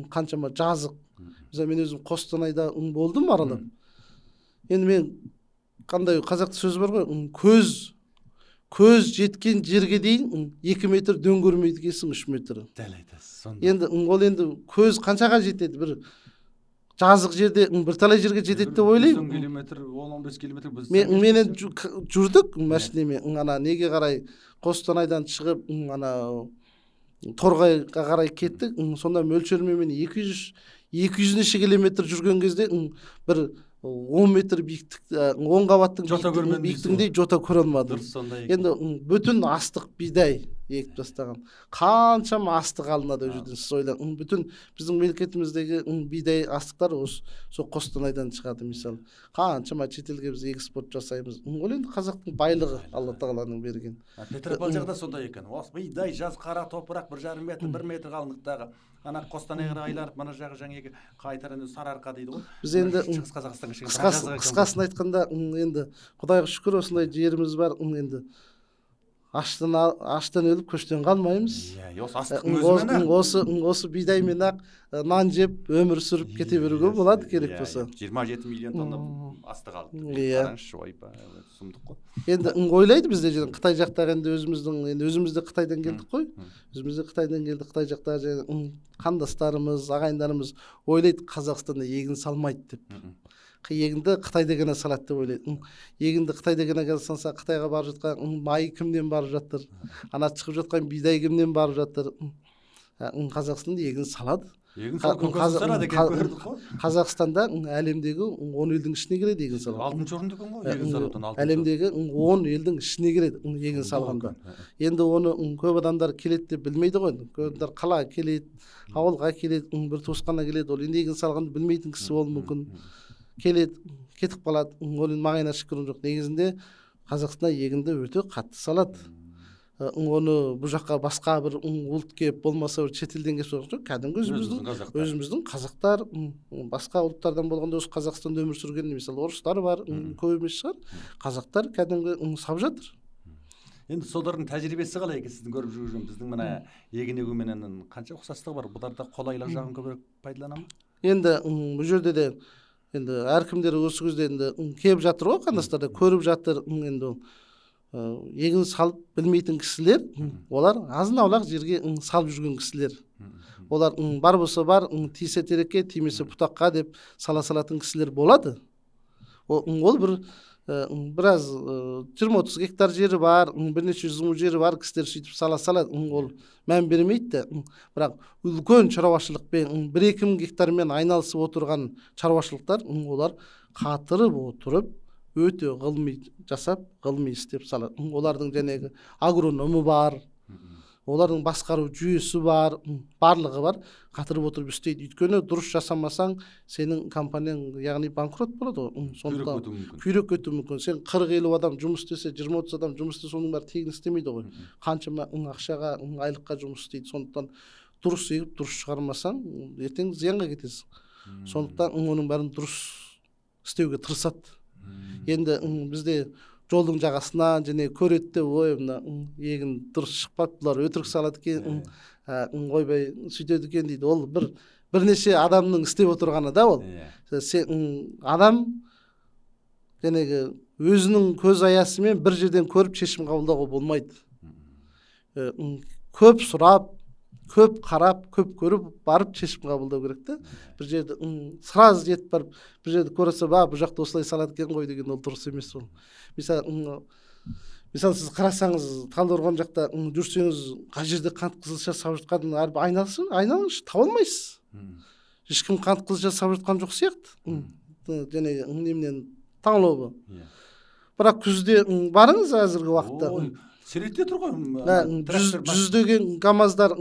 Канчама жазык. Мен өзүм Костанайда болдум аралап. Эndi мен кандай казакта сөз бар го, көз жеткен жерге дейин 2 метр дөңгөрмөйт экенсиң 3 метр. Дәл айтасыз. Енді ол енді көз қаншаға жетеді, бір жазық жерде бір талай жерге жетеді деп ойлаймын. 10 километр, 10-15 километр біз. Менен жүрдік машинемен, ана неге қарай Костанайдан шығып, ана Торғайға қарай кеттік. Сонда мөлшермен 200 километр жүрген кезде бір 10 метр биіктік, 10 қабаттың биіктігінде жота көре алмадым. Енді бүтін астық бидай егіп тастаған. Қаншама астық алынады ол жерден, сіз ойлаңыз. Бүтін біздің мемлекетіміздегі бидай астықтар сол Костанайдан шығады мысалы. Қаншама шетелге біз экспорт жасаймыз. Ол енді қазақтың байлығы, Алла тағаланың берген. Петропавл жағда сондай екен. Осы бидай жаз қара топырақ 1,5 метр, 1 метр қалыңдықтағы. Ана Костанайға айланып, мана жағы жаңағы қайтаран Сарыарқа дейді ғой. Біз енді қысқасын айтқанда, енді Құдайға шүкір осындай жеріміз бар. Енді аштан өліп көштен қалмаймыз. Осы бидаймен ақ нан жеп өмір сүріп кете беруге болады, керек болса. 27 миллион тонна астық алдық. Қараңызшы, ойбай, сұмдық қой. Енді ойлайды бізде Қытай жақтағы, енді өзімізде Қытайдан келдік қой. Өзімізде Қытайдан келдік, Қытай жақтағы қандастарымыз, ағайындарымыз ойлайды Қазақстанда егін салмайды деп. Егінді Қытайда ғана салады деп ойлайды. Егінді Қытайда ғана салса, Қытайға барып жатқан май кімнен барып жатыр, ана шығып жатқан бидай кімнен барып жатыр. Қазақстанда егін салады. Қазақстанда әлемдегі 10 елдің ішіне кіреді егін салады. 6-шы орында екен ғой егін салудан. Әлемдегі 10 елдің ішіне кіреді егін салғанда. Енді оны көп адамдар келеді деп білмейді ғой. Көп адамдар қалаға келеді, ауылға келеді, бір туысқанға келеді. Ол енді егін салғанды білмейтін кісі болуы мүмкін. Келеді, кетіп қалады. Ол енді маған шүкірім жоқ. Негізінде Қазақстанда егінді өте қатты салады. Оны бұл жаққа басқа бір ұлт кеп болмаса шетелден кеп жоқ. Кәдімгі өзіміздің қазақтар, басқа ұлттардан болғанда осы Қазақстанда өмір сүрген, мысалы орыстар бар, көп емес шығар. Қазақтар кәдімгі сап жатыр. Енді солардың тәжірибесі қалай екен сіздің көріп жүрген? Біздің мына егін егуменен қанша ұқсастығы бар? Бұларда қолайлық жағын көбірек пайдалана ма? Енді бұл жерде де енді әркімдер осы кезде енді келіп жатыр ғой, қандастарда көріп жатыр. Енді егін салып білмейтін кісілер, олар азын аулақ жерге салып жүрген кісілер. Олар бар болса бар, тисе терекке, тимесе бұтаққа деп сала салатын кісілер болады. Ол біраз 20-30 гектар жері бар, бірнеше жүз мың жері бар кісілер сөйтіп сала салады. Ол мән бермейді. Бірақ үлкен шаруашылықпен 1-2 мың гектармен айналысып отырған шаруашылықтар, олар қатырып отырып өте ғылыми жасап, ғылыми істеп салады. Олардың жәнегі агрономы бар, олардың басқару жүйесі бар, барлығы бар, қатырып отырып істейді. Өйткені дұрыс жасамасаң, сенің компанияң яғни банкрот болады. Күйрек кетуі мүмкін. Сен 40-50 адам жұмыс істесе, 20-30 адам жұмыс істесе, соның бәрі тегін істемейді ғой. Қаншама ақшаға, айлыққа жұмыс істейді. Сондықтан дұрыс егіп, дұрыс шығармасаң, ертең зиянға кетесің. Сондықтан оның бәрін дұрыс істеуге тырысады. Енді бізде жолдың жағасынан және көретті ойымда егін дұрыс шықпап, бұлар өтірік салады екен, ойбай сөйтеді екен дейді. Ол бірнеше адамның істеп отырғаны да ол. Адам жәнегі өзінің көз аясымен бір жерден көріп шешім қабылдауға болмайды. Көп сұрап, көп қарап, көп көріп барып шешім қабылдау керек та. Бір жерді сразу жетіп барып, бір жерді көрсе, бұл жақта осылай салады екен ғой деген ол дұрыс емес ол. Мысалы сіз қарасаңыз, Талдықорған жақта жүрсеңіз, қай жерде қант қызылша сап жатқанын айналыңызшы, таба алмайсыз. Ешкім қант қызылша сап жатқан жоқ сияқты. Және немнен таңлауы. Бірақ күзде барыңыз әзіргі уақытта. Сиретте тұр ғой. Жүздеген ГАМАЗдар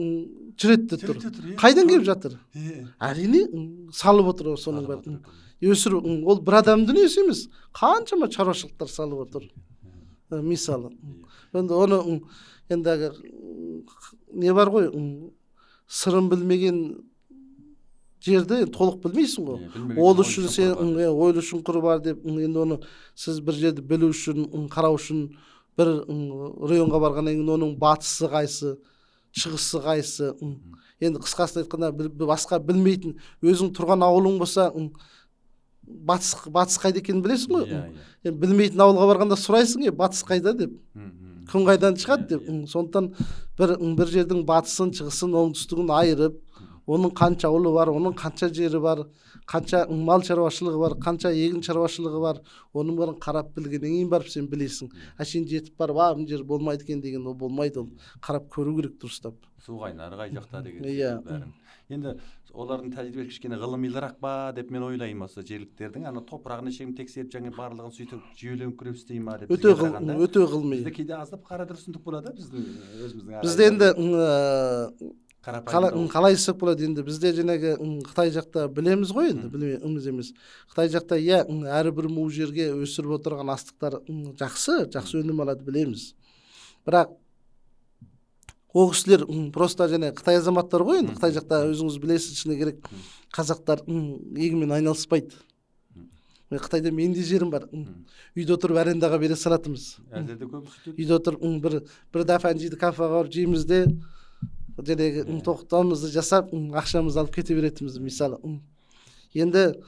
жүретте тұр. Қайдан келіп жатыр? Әрине салып отыр соның бәрін. Өсіру ол бір адам дүниесі емес. Қаншама шаруашылықтар салып отыр. Мысалы. Енді оны енді не бар ғой, сырын білмеген жерді толық білмейсің ғой. Ол үшін сен ойлы шұңқыры бар деп, енді оны сіз бір жерді білу үшін, қарау үшін бір районға барғаннан кейін оның батысы қайсы, шығысы қайсы. Енді қысқасын айтқанда басқа білмейтін, өзің тұрған ауылың болса, батыс қайда екенін білесің ғой. Енді білмейтін ауылға барғанда сұрайсың, батыс қайда деп. Күн қайдан шығады деп. Сондықтан бір жердің батысын, шығысын, оңтүстігін айырып, оның қанша ауылы бар, оның қанша жері бар, қанша мал шаруашылығы бар, қанша егін шаруашылығы бар, оның бәрін қарап білгеннен кейін барып сен білесің. Сен жетіп барып, мына жер болмайды екен деген ол болмайды, ол қарап көру керек дұрыстап. Су қайнары қай жақта деген бәрін. Енді олардың тәжірибесі кішкене ғылымилырақ па деп мен ойлаймын, осы жергіліктердің ана топырағын шегім тексеріп жаңа барлығын сөйтіп жүйеленіп көріп істей ма деп. Өте ғылыми. Бізде кейде аздап қара дұрысындық болады біздің өзіміздің. Бізде енді қалай істеп болады, енді бізде жаңағы Қытай жақта білеміз ғой, енді білмейміз емес. Қытай жақта әрбір му жерге өсіріп отырған астықтар жақсы өнім алады, білеміз. Бірақ ол кісілер просто және Қытай азаматтар ғой, енді Қытай жақта өзіңіз білесіз, шыны керек қазақтар егінмен айналыспайды. Қытайда менде жерім бар. Үйде отырып арендаға бере салатымыз. Үйде отырып бір дафан жейді, кафеға барып жейміз де, жаңағы тоқтауымызды жасап, ақшамызды алып кете беретіміз, мысалы. Енді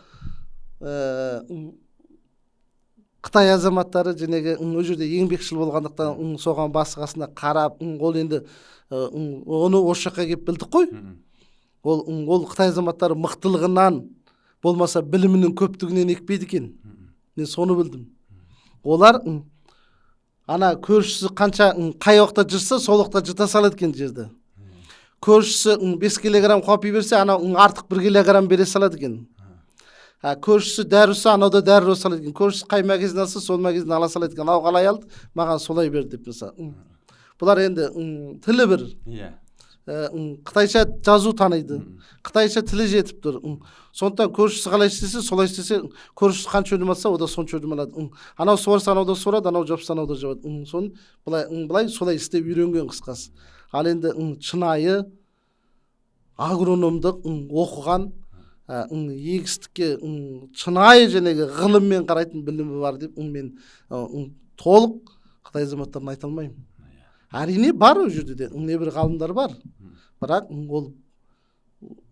Қытай азаматтары жаңағы ол жерде еңбекшіл болғандықтан соған басы-қасына қарап, ол енді оны осы жаққа келіп білдік қой. Ол Қытай азаматтары мықтылығынан болмаса білімінің көптігінен екпейді екен. Мен соны білдім. Олар ана көршісі қанша қай уақытта жырса, сол уақытта жыта салады екен жерді. Көршісі 5 килограмм қопи берсе, ана артық 1 килограмм бере салады екен. Көршісі дәрісі, анау да дәрі салады екен. Көршісі қай магазин алса, сол магазин ала салады екен. Ау қалай алды, маған солай берді деп мысалы. Бұлар енді тілі бір. Қытайша жазу таниды. Қытайша тілі жетіп тұр. Сондықтан көршісі қалай істесе, солай істесе, көршісі қанша өнім алса, о да сонша өнім алады. Анау суарса, анау да суарады, анау жапса, анау да жабады. Соны былай солай істеп үйренген қысқасы. Ал енді шынайы агрономдық оқыған, егістікке шынайы жәнегі ғылыммен қарайтын білімі бар деп мен толық Қытай азаматтарын айта алмаймын. Әрине бар ол жерде де, небір ғалымдар бар. Бірақ ол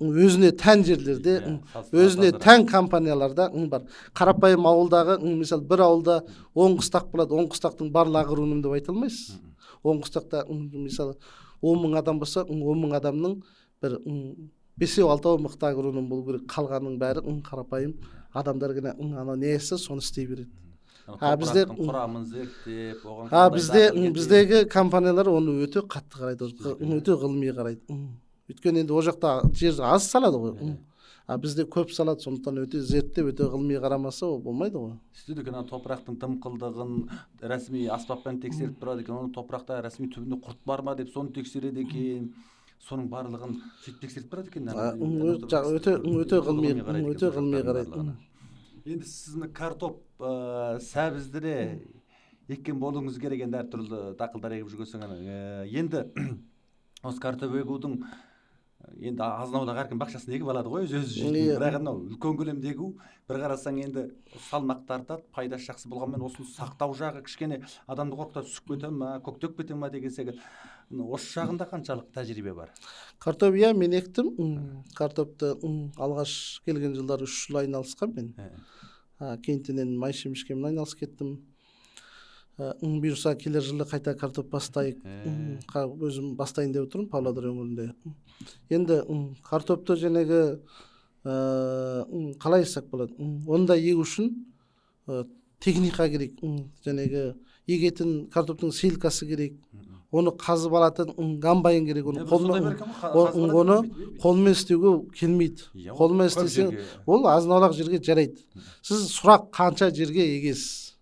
өзіне тән жерлерде, өзіне тән компанияларда бар. Қарапайым ауылдағы, мысалы бір ауылда 10 қыстақ болады, 10 қыстақтың барлығы агроном деп айта алмайсыз. 10 қыстақта мысалы 10.000 адам болса, 10.000 адамның бір 5-6 мықты агроном болу керек. Қалғанның бәрі қарапайым адамдар ғана ана несі соны істей береді. Бізде құрамын зерттеп, оған біздегі компаниялар оны өте қатты қарайды, өте ғылыми қарайды. Өйткені енді ол жақта жер аз салады ғой. Бізде көп салады, сондықтан өте зерттеп, өте ғылыми қарамаса ол болмайды ғой. Сөйтіп топырақтың дымқылдығын рәсми аспаппен тексеріп тұрады екен, оның топырақта рәсми түбінде құрт бар ма деп соны тексереді екен. Соның барлығын сөйтіп тексеріп тұрады екен. Өте ғылыми қарайды. Енді сіздің картоп сәбіздіре еккен болуыңыз керек, енді әртүрлі дақылдар егіп жүргенсің. Енді осы картоп егудің енді азынаудағы әркім бақшасын егіп алады ғой, өзі жейтін. Бірақ анау үлкен көлемде егу, бір қарасаң енді салмақтарда пайдасы жақсы болғанмен осыны сақтау жағы кішкене адамды қорқытады, түсіп кете ма, көктеп кете ма деген секілді. Осы жағында қаншалық тәжірибе бар? Картоп мен ектім. Картопты алғаш келген жылдары 3 жыл айналысқан мен. Кейіннен май шемішкемен айналысып кеттім. Бұйырса келер жылы қайта картоп бастайық. Өзім бастайын деп отырмын Павлодар өңірінде. Енді картопты жәнегі қалай естек болады? Онда егу үшін техника керек. Жәнегі егетін картоптың селкасы керек. Оны қазып алатын комбайн керек. Оны қолмен істеуге келмейді. Қолмен істесең, ол азын-аулақ жерге жарайды. Сіз сұрақ қанша жерге егесіз?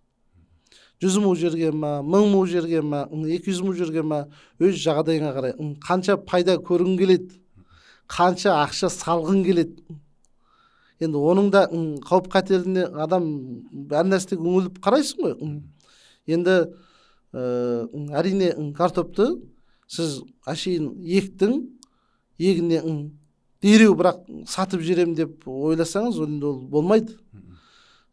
100 мың жерге ма, 1000 мың жерге ма, 200 мың жерге ма, өз жағдайыңа қарай. Қанша пайда көргің келеді? қанша ақша салғың келеді. Енді оның да қауіп қатеріне адам әр нәрсеге үңіліп қарайсың ғой. Енді әрине картопты сіз әшейін ектің, егіне дереу бірақ сатып жіберемін деп ойласаңыз, енді ол болмайды.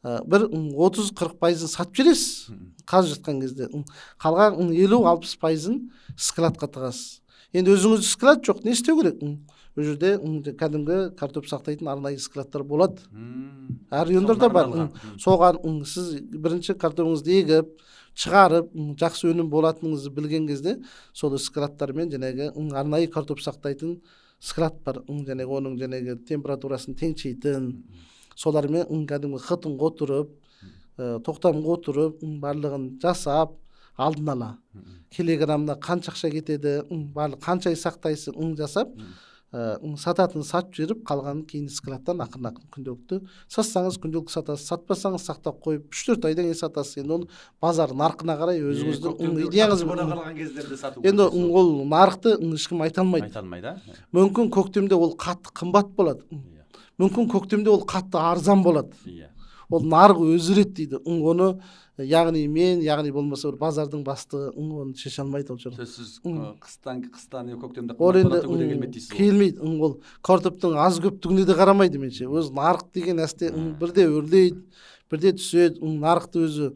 Бір 30-40% сатып жібересіз қазір жатқан кезде. Қалған 50-60%-ын складқа тығасыз. Енді өзіңіз склад жоқ, не істеу керек? Ол жерде кәдімгі картоп сақтайтын арнайы складтар болады. Әр райондарда бар. Соған сіз бірінші картопыңызды егіп, шығарып, жақсы өнім болатыныңызды білген кезде, сол складтармен жаңағы арнайы картоп сақтайтын склад бар. Жаңағы оның жаңағы температурасын теңшейтін, солармен кәдімгі қытын отырып, тоқтам отырып, барлығын жасап, алдын ала килограммына қанша ақша кетеді, барлық қанша ай сақтайсың жасап, сататын сатып жіберіп, қалғанын кейін складтан ақырын күнделікті сатсаңыз күнделікті сатасыз, сатпасаңыз сақтап қойып 3-4 айдан кейін сатасыз. Енді оны базар нарқына қарай өзіңіздің идеяңыз. Енді ол нарықты ешкім айта алмайды. Мүмкін көктемде ол қатты қымбат болады, мүмкін көктемде ол қатты арзан болады. Ол нарық өзгереді дейді. Оны яғни мен, яғни болмаса бір базардың бастығы оны шеше алмайды ол жерде. Сіз қыстан көктемде қымбаттатып келмейді дейсіз. Келмейді. Ол картоптың аз көптігіне де қарамайды менше. Өз нарық деген әсте бірде өрлейді, бірде түседі. Нарықты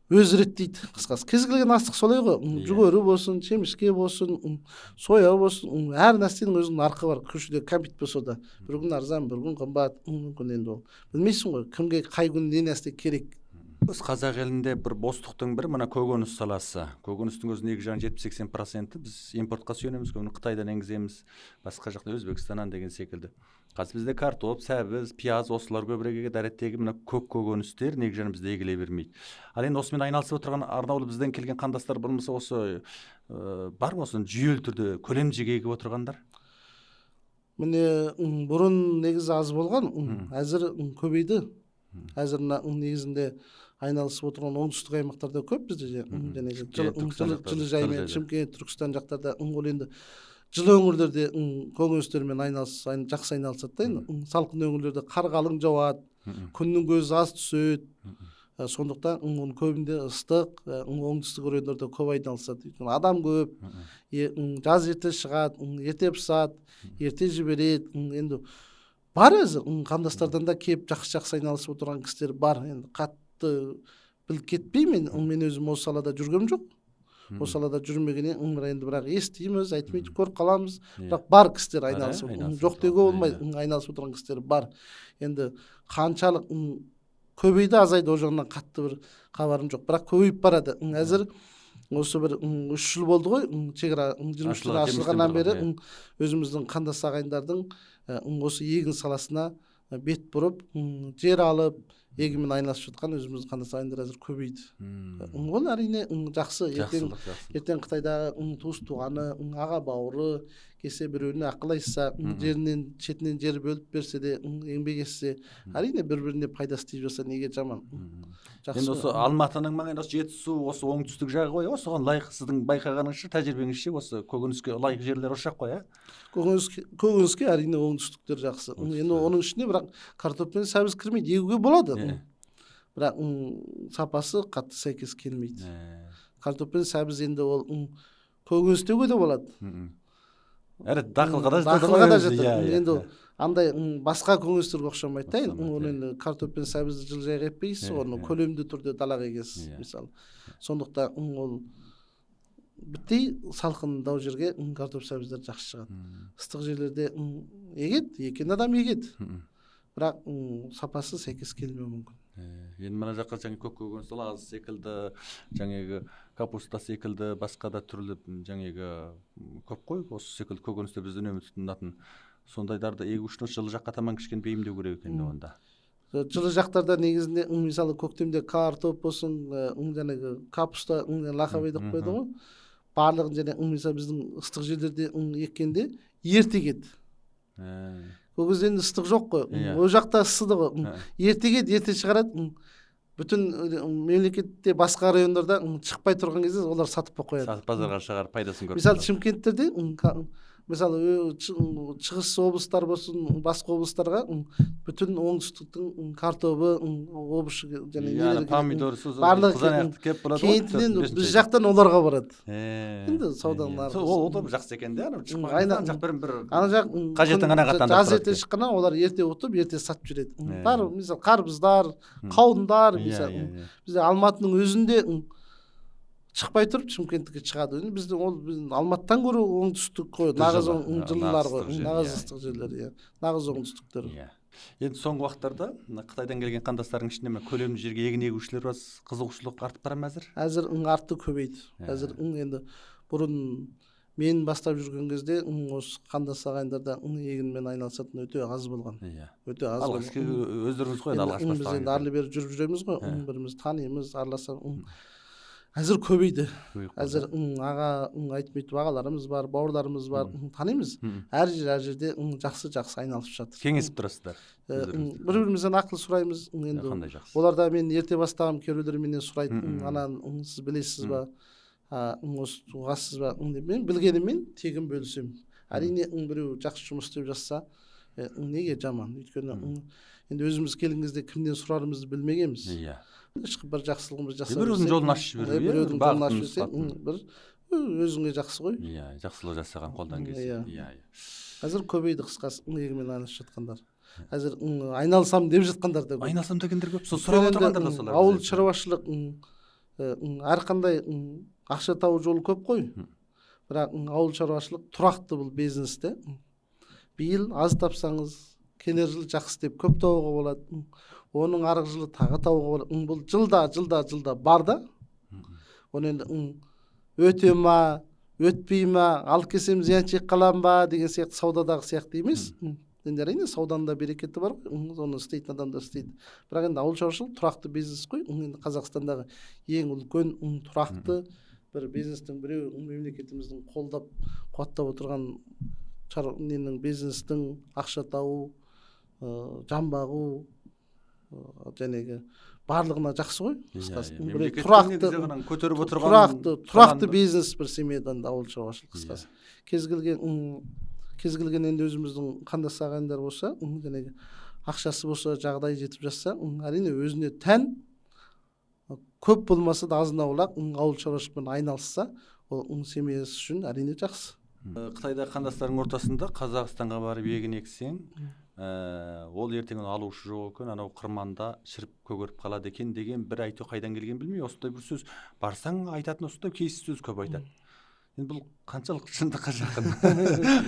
өзі реттейді. Қысқасы кез келген астық солай ғой. Жүгері болсын, шемішке болсын, соя болсын, әр нәрсенің өзінің нарқы бар. Көшеде кәмпит болса да, бір күн арзан, бір күн қымбат, мүмкін енді ол. Білмейсің ғой, кімге қай күн не нәрсе керек. Біз қазақ елінде бір бостықтың бірі мына көкөніс саласы. Көкөністің өзі неге жағын 70-80% біз импортқа сүйенеміз, көбіне Қытайдан енгіземіз, басқа жақта Өзбекстаннан деген секілді. Қазір бізде картоп, сәбіз, пияз, осылар көбірек егеді, әдеттегі мына көкөністер неге жағын бізде егіле бермейді. Ал енді осымен айналысып отырған арнаулы бізден келген қандастар болмаса осы бар ма осы жүйелі түрде көлемдегі егіп отырғандар? Міне бұрын негізі аз болған, әзір көбейді. Әзір негізінде айналысып отырған оңтүстік аймақтарда көп бізде. Жылыжаймен, Шымкент, Түркістан жақтарда ол енді жылы өңірлерде көкөністермен жақсы айналысады да. Салқын өңірлерде қар қалың жауады, күннің көзі аз түседі. Сондықтан оның көбінде ыстық, оңтүстік райондарда көп айналысады. Адам көп, жаз ерте шығады, ерте пысады, ерте жібереді. Енді бар өзі қандастардан да кеп жақсы айналысып отырған кісілер бар. Енді қатты біліп кетпеймін, мен өзім осы салада жүргем жоқ. Осы салада жүрмегеннен енді бірақ естиміз, айтмайды, көріп қаламыз. Бірақ бар кісілер айналысып, жоқ деуге болмайды, айналысып отырған кісілер бар. Енді қаншалық көбейді азайды, ол жағынан қатты бір хабарым жоқ. Бірақ көбейіп барады. Әзір осы бір 3 жыл болды ғой, шекара 20 жыл ашылғаннан бері өзіміздің қандас ағайындардың осы егін саласына бет бұрып, жер алып, егінмен айналысып жатқан өзіміздің қандас ағайындар әзір көбейді. Ол әрине жақсы. Ертең Қытайдағы туыс туғаны, аға бауыры келсе, біреуіне ақыл айтса, жерінен шетінен жер бөліп берсе де, еңбек етсе, әрине бір-біріне пайдасы тиіп жатса неге жаман. Енді осы Алматының маңайында Жетісу, осы оңтүстік жағы ғой, осыған лайық сіздің байқағаныңызша, тәжірибеңізше осы көкөніске лайық жерлер осы жақ қой, көкөніске әрине оңтүстіктер жақсы. Енді оның ішіне бірақ картоп пен сәбіз кірмейді, егуге болады. Бірақ сапасы қатты сәйкес келмейді. Картоп пен сәбіз енді ол көкөністеуге де болады. Әрі дақылға да жатыр. Енді андай басқа көкөністерге ұқсамайды да. Оны енді картоп пен сәбізді жылыжайға екпейсіз, оны көлемді түрде далаға егесіз, мысалы. Сондықтан ол біттей салқындау жерге картоп сәбіздер жақсы шығады. Ыстық жерлерде егеді, екен адам егеді. Бірақ сапасы сәйкес келмеуі мүмкін. Енді мына жаққа жаңа көкөніс аз секілді, жаңағы капуста секілді, басқа да түрлі жаңағы көп қой, осы секілді көкөністер бізде үнемі тұтынатын. Сондайларды егу үшін жылы жаққа таман кішкене бейімдеу керек екен онда. Жылы жақтарда негізінде мысалы көктемде картоп болсын, жаңағы капуста лақап етіп қойды ғой. Барлығын және мысалы біздің ыстық жерлерде еккенде ерте егеді. Ол кезде енді ыстық жоқ қой. Ол жақта ысыды ғой. Ерте егеді, ерте шығарады. Бүтін мемлекетте басқа райондарда шықпай тұрған кезде олар сатып қойады. Базарға шығарып пайдасын көріп. Мысалы Шымкенттерде мисалы чыгыш облустар болсун, башка облустарга бүтүн оңтүстүктүн картобу, обуш жана нелер помидорсуз барлыгы кызанаякты кеп болот го. кийинтинен биз жактан оларга барат. Энди сауданын аркасы. Ол да жакшы экен да, аны Айна жак бир ана жак кажетін гана каттандырып жаз турат эрте чыккандан олар эрте утуп, эрте сатып жүрөт. Баары мисалы карбыздар, кабындар, мисалы бизде Алматынын өзүндө чыкпай туруп Чымкенттикке чыгады. Биздин ол Алматыдан көрө оңтүстүк кой, нагыз жылуулар кой, нагыз ыстык жерлер, нагыз оңтүстүктөр. Енді соңғы уақыттарда Қытайдан келген қандастардың ішінде көлемді жерге егін егушілер бар, қызығушылық артып бара ма әзір? Әзір артты көбейді. Әзір енді бұрын мен бастап жүрген кезде осы қандас ағайындарда егінмен айналысатын өте аз болған. Өте аз болған. Өздеріңіз ғой алғаш бастаған. Біз енді арлы бері жүріп жүреміз ғой, біріміз танимыз, араласамыз. Әзір көбейді. Әзір аға айтып өйтіп ағаларымыз бар, бауырларымыз бар, танимыз. Әр жерде жақсы айналысып жатыр. Кеңесіп тұрасыздар. Бір-бірімізден ақыл сұраймыз. Оларда мен ерте бастағым келулер менен сұрайды. Анан сіз білесіз ба? Уғасыз ба? Мен білгеніммен тегін бөлісем. Әрине біреу жақсы жұмыс істеп жатса, неге жаман? Өйткені енді өзіміз келген кезде кімнен сұрарымызды білмегенбіз. Ешқы бір жақсылығымыз жасап бір өзінің жолын ашып жіберу, біреудің жолын ашып жіберсе, бір өзіңе жақсы ғой. Жақсылық жасаған қолдан келсе. Қазір көбейді қысқасы егінмен айналысып жатқандар. Қазір айналысам деп жатқандар да көп. Айналысам дегендер көп. Сол сұрап отырғандар да солар. Ауыл шаруашылық әрқандай ақша табу жолы көп қой. Бірақ ауыл шаруашылық тұрақты бұл бизнесте. Биыл аз тапсаңыз, келер жыл жақсы деп көп табуға болады. Оның арғы жылы тағы табуға болады. Бұл жылда бар да. Оны енді өте ма, өтпей ма, алып келсем зиян шек қалам ба деген сияқты саудадағы сияқты емес. Енді әрине сауданда берекеті бар ғой, оны істейтін адамдар істейді. Бірақ енді ауыл шаруашылық тұрақты бизнес қой. Енді Қазақстандағы ең үлкен тұрақты бір бизнестің біреу мемлекетіміздің қолдап қуаттап отырған бизнестің ақша табу, жан бағу, жәнегі барлығына жақсы ғой. Тұрақты бизнес бір семьядан да ауыл шаруашылық қысқасы. Кез келген енді өзіміздің қандас ағайындар болса, жәнегі ақшасы болса, жағдай жетіп жатса, әрине өзіне тән көп болмаса да азын-аулақ ауыл шаруашылықпен айналысса, ол семьясы үшін әрине жақсы. Қытайда қандастардың ортасында Қазақстанға барып егін ексең, ол ертең алушы жоқ екен, анау қырманда шіріп көгеріп қалады екен деген бір айту қайдан келген білмей, осындай бір сөз барсаң айтатын осындай кейсіз сөз көп айтады. Енді бұл қаншалық шындыққа жақын?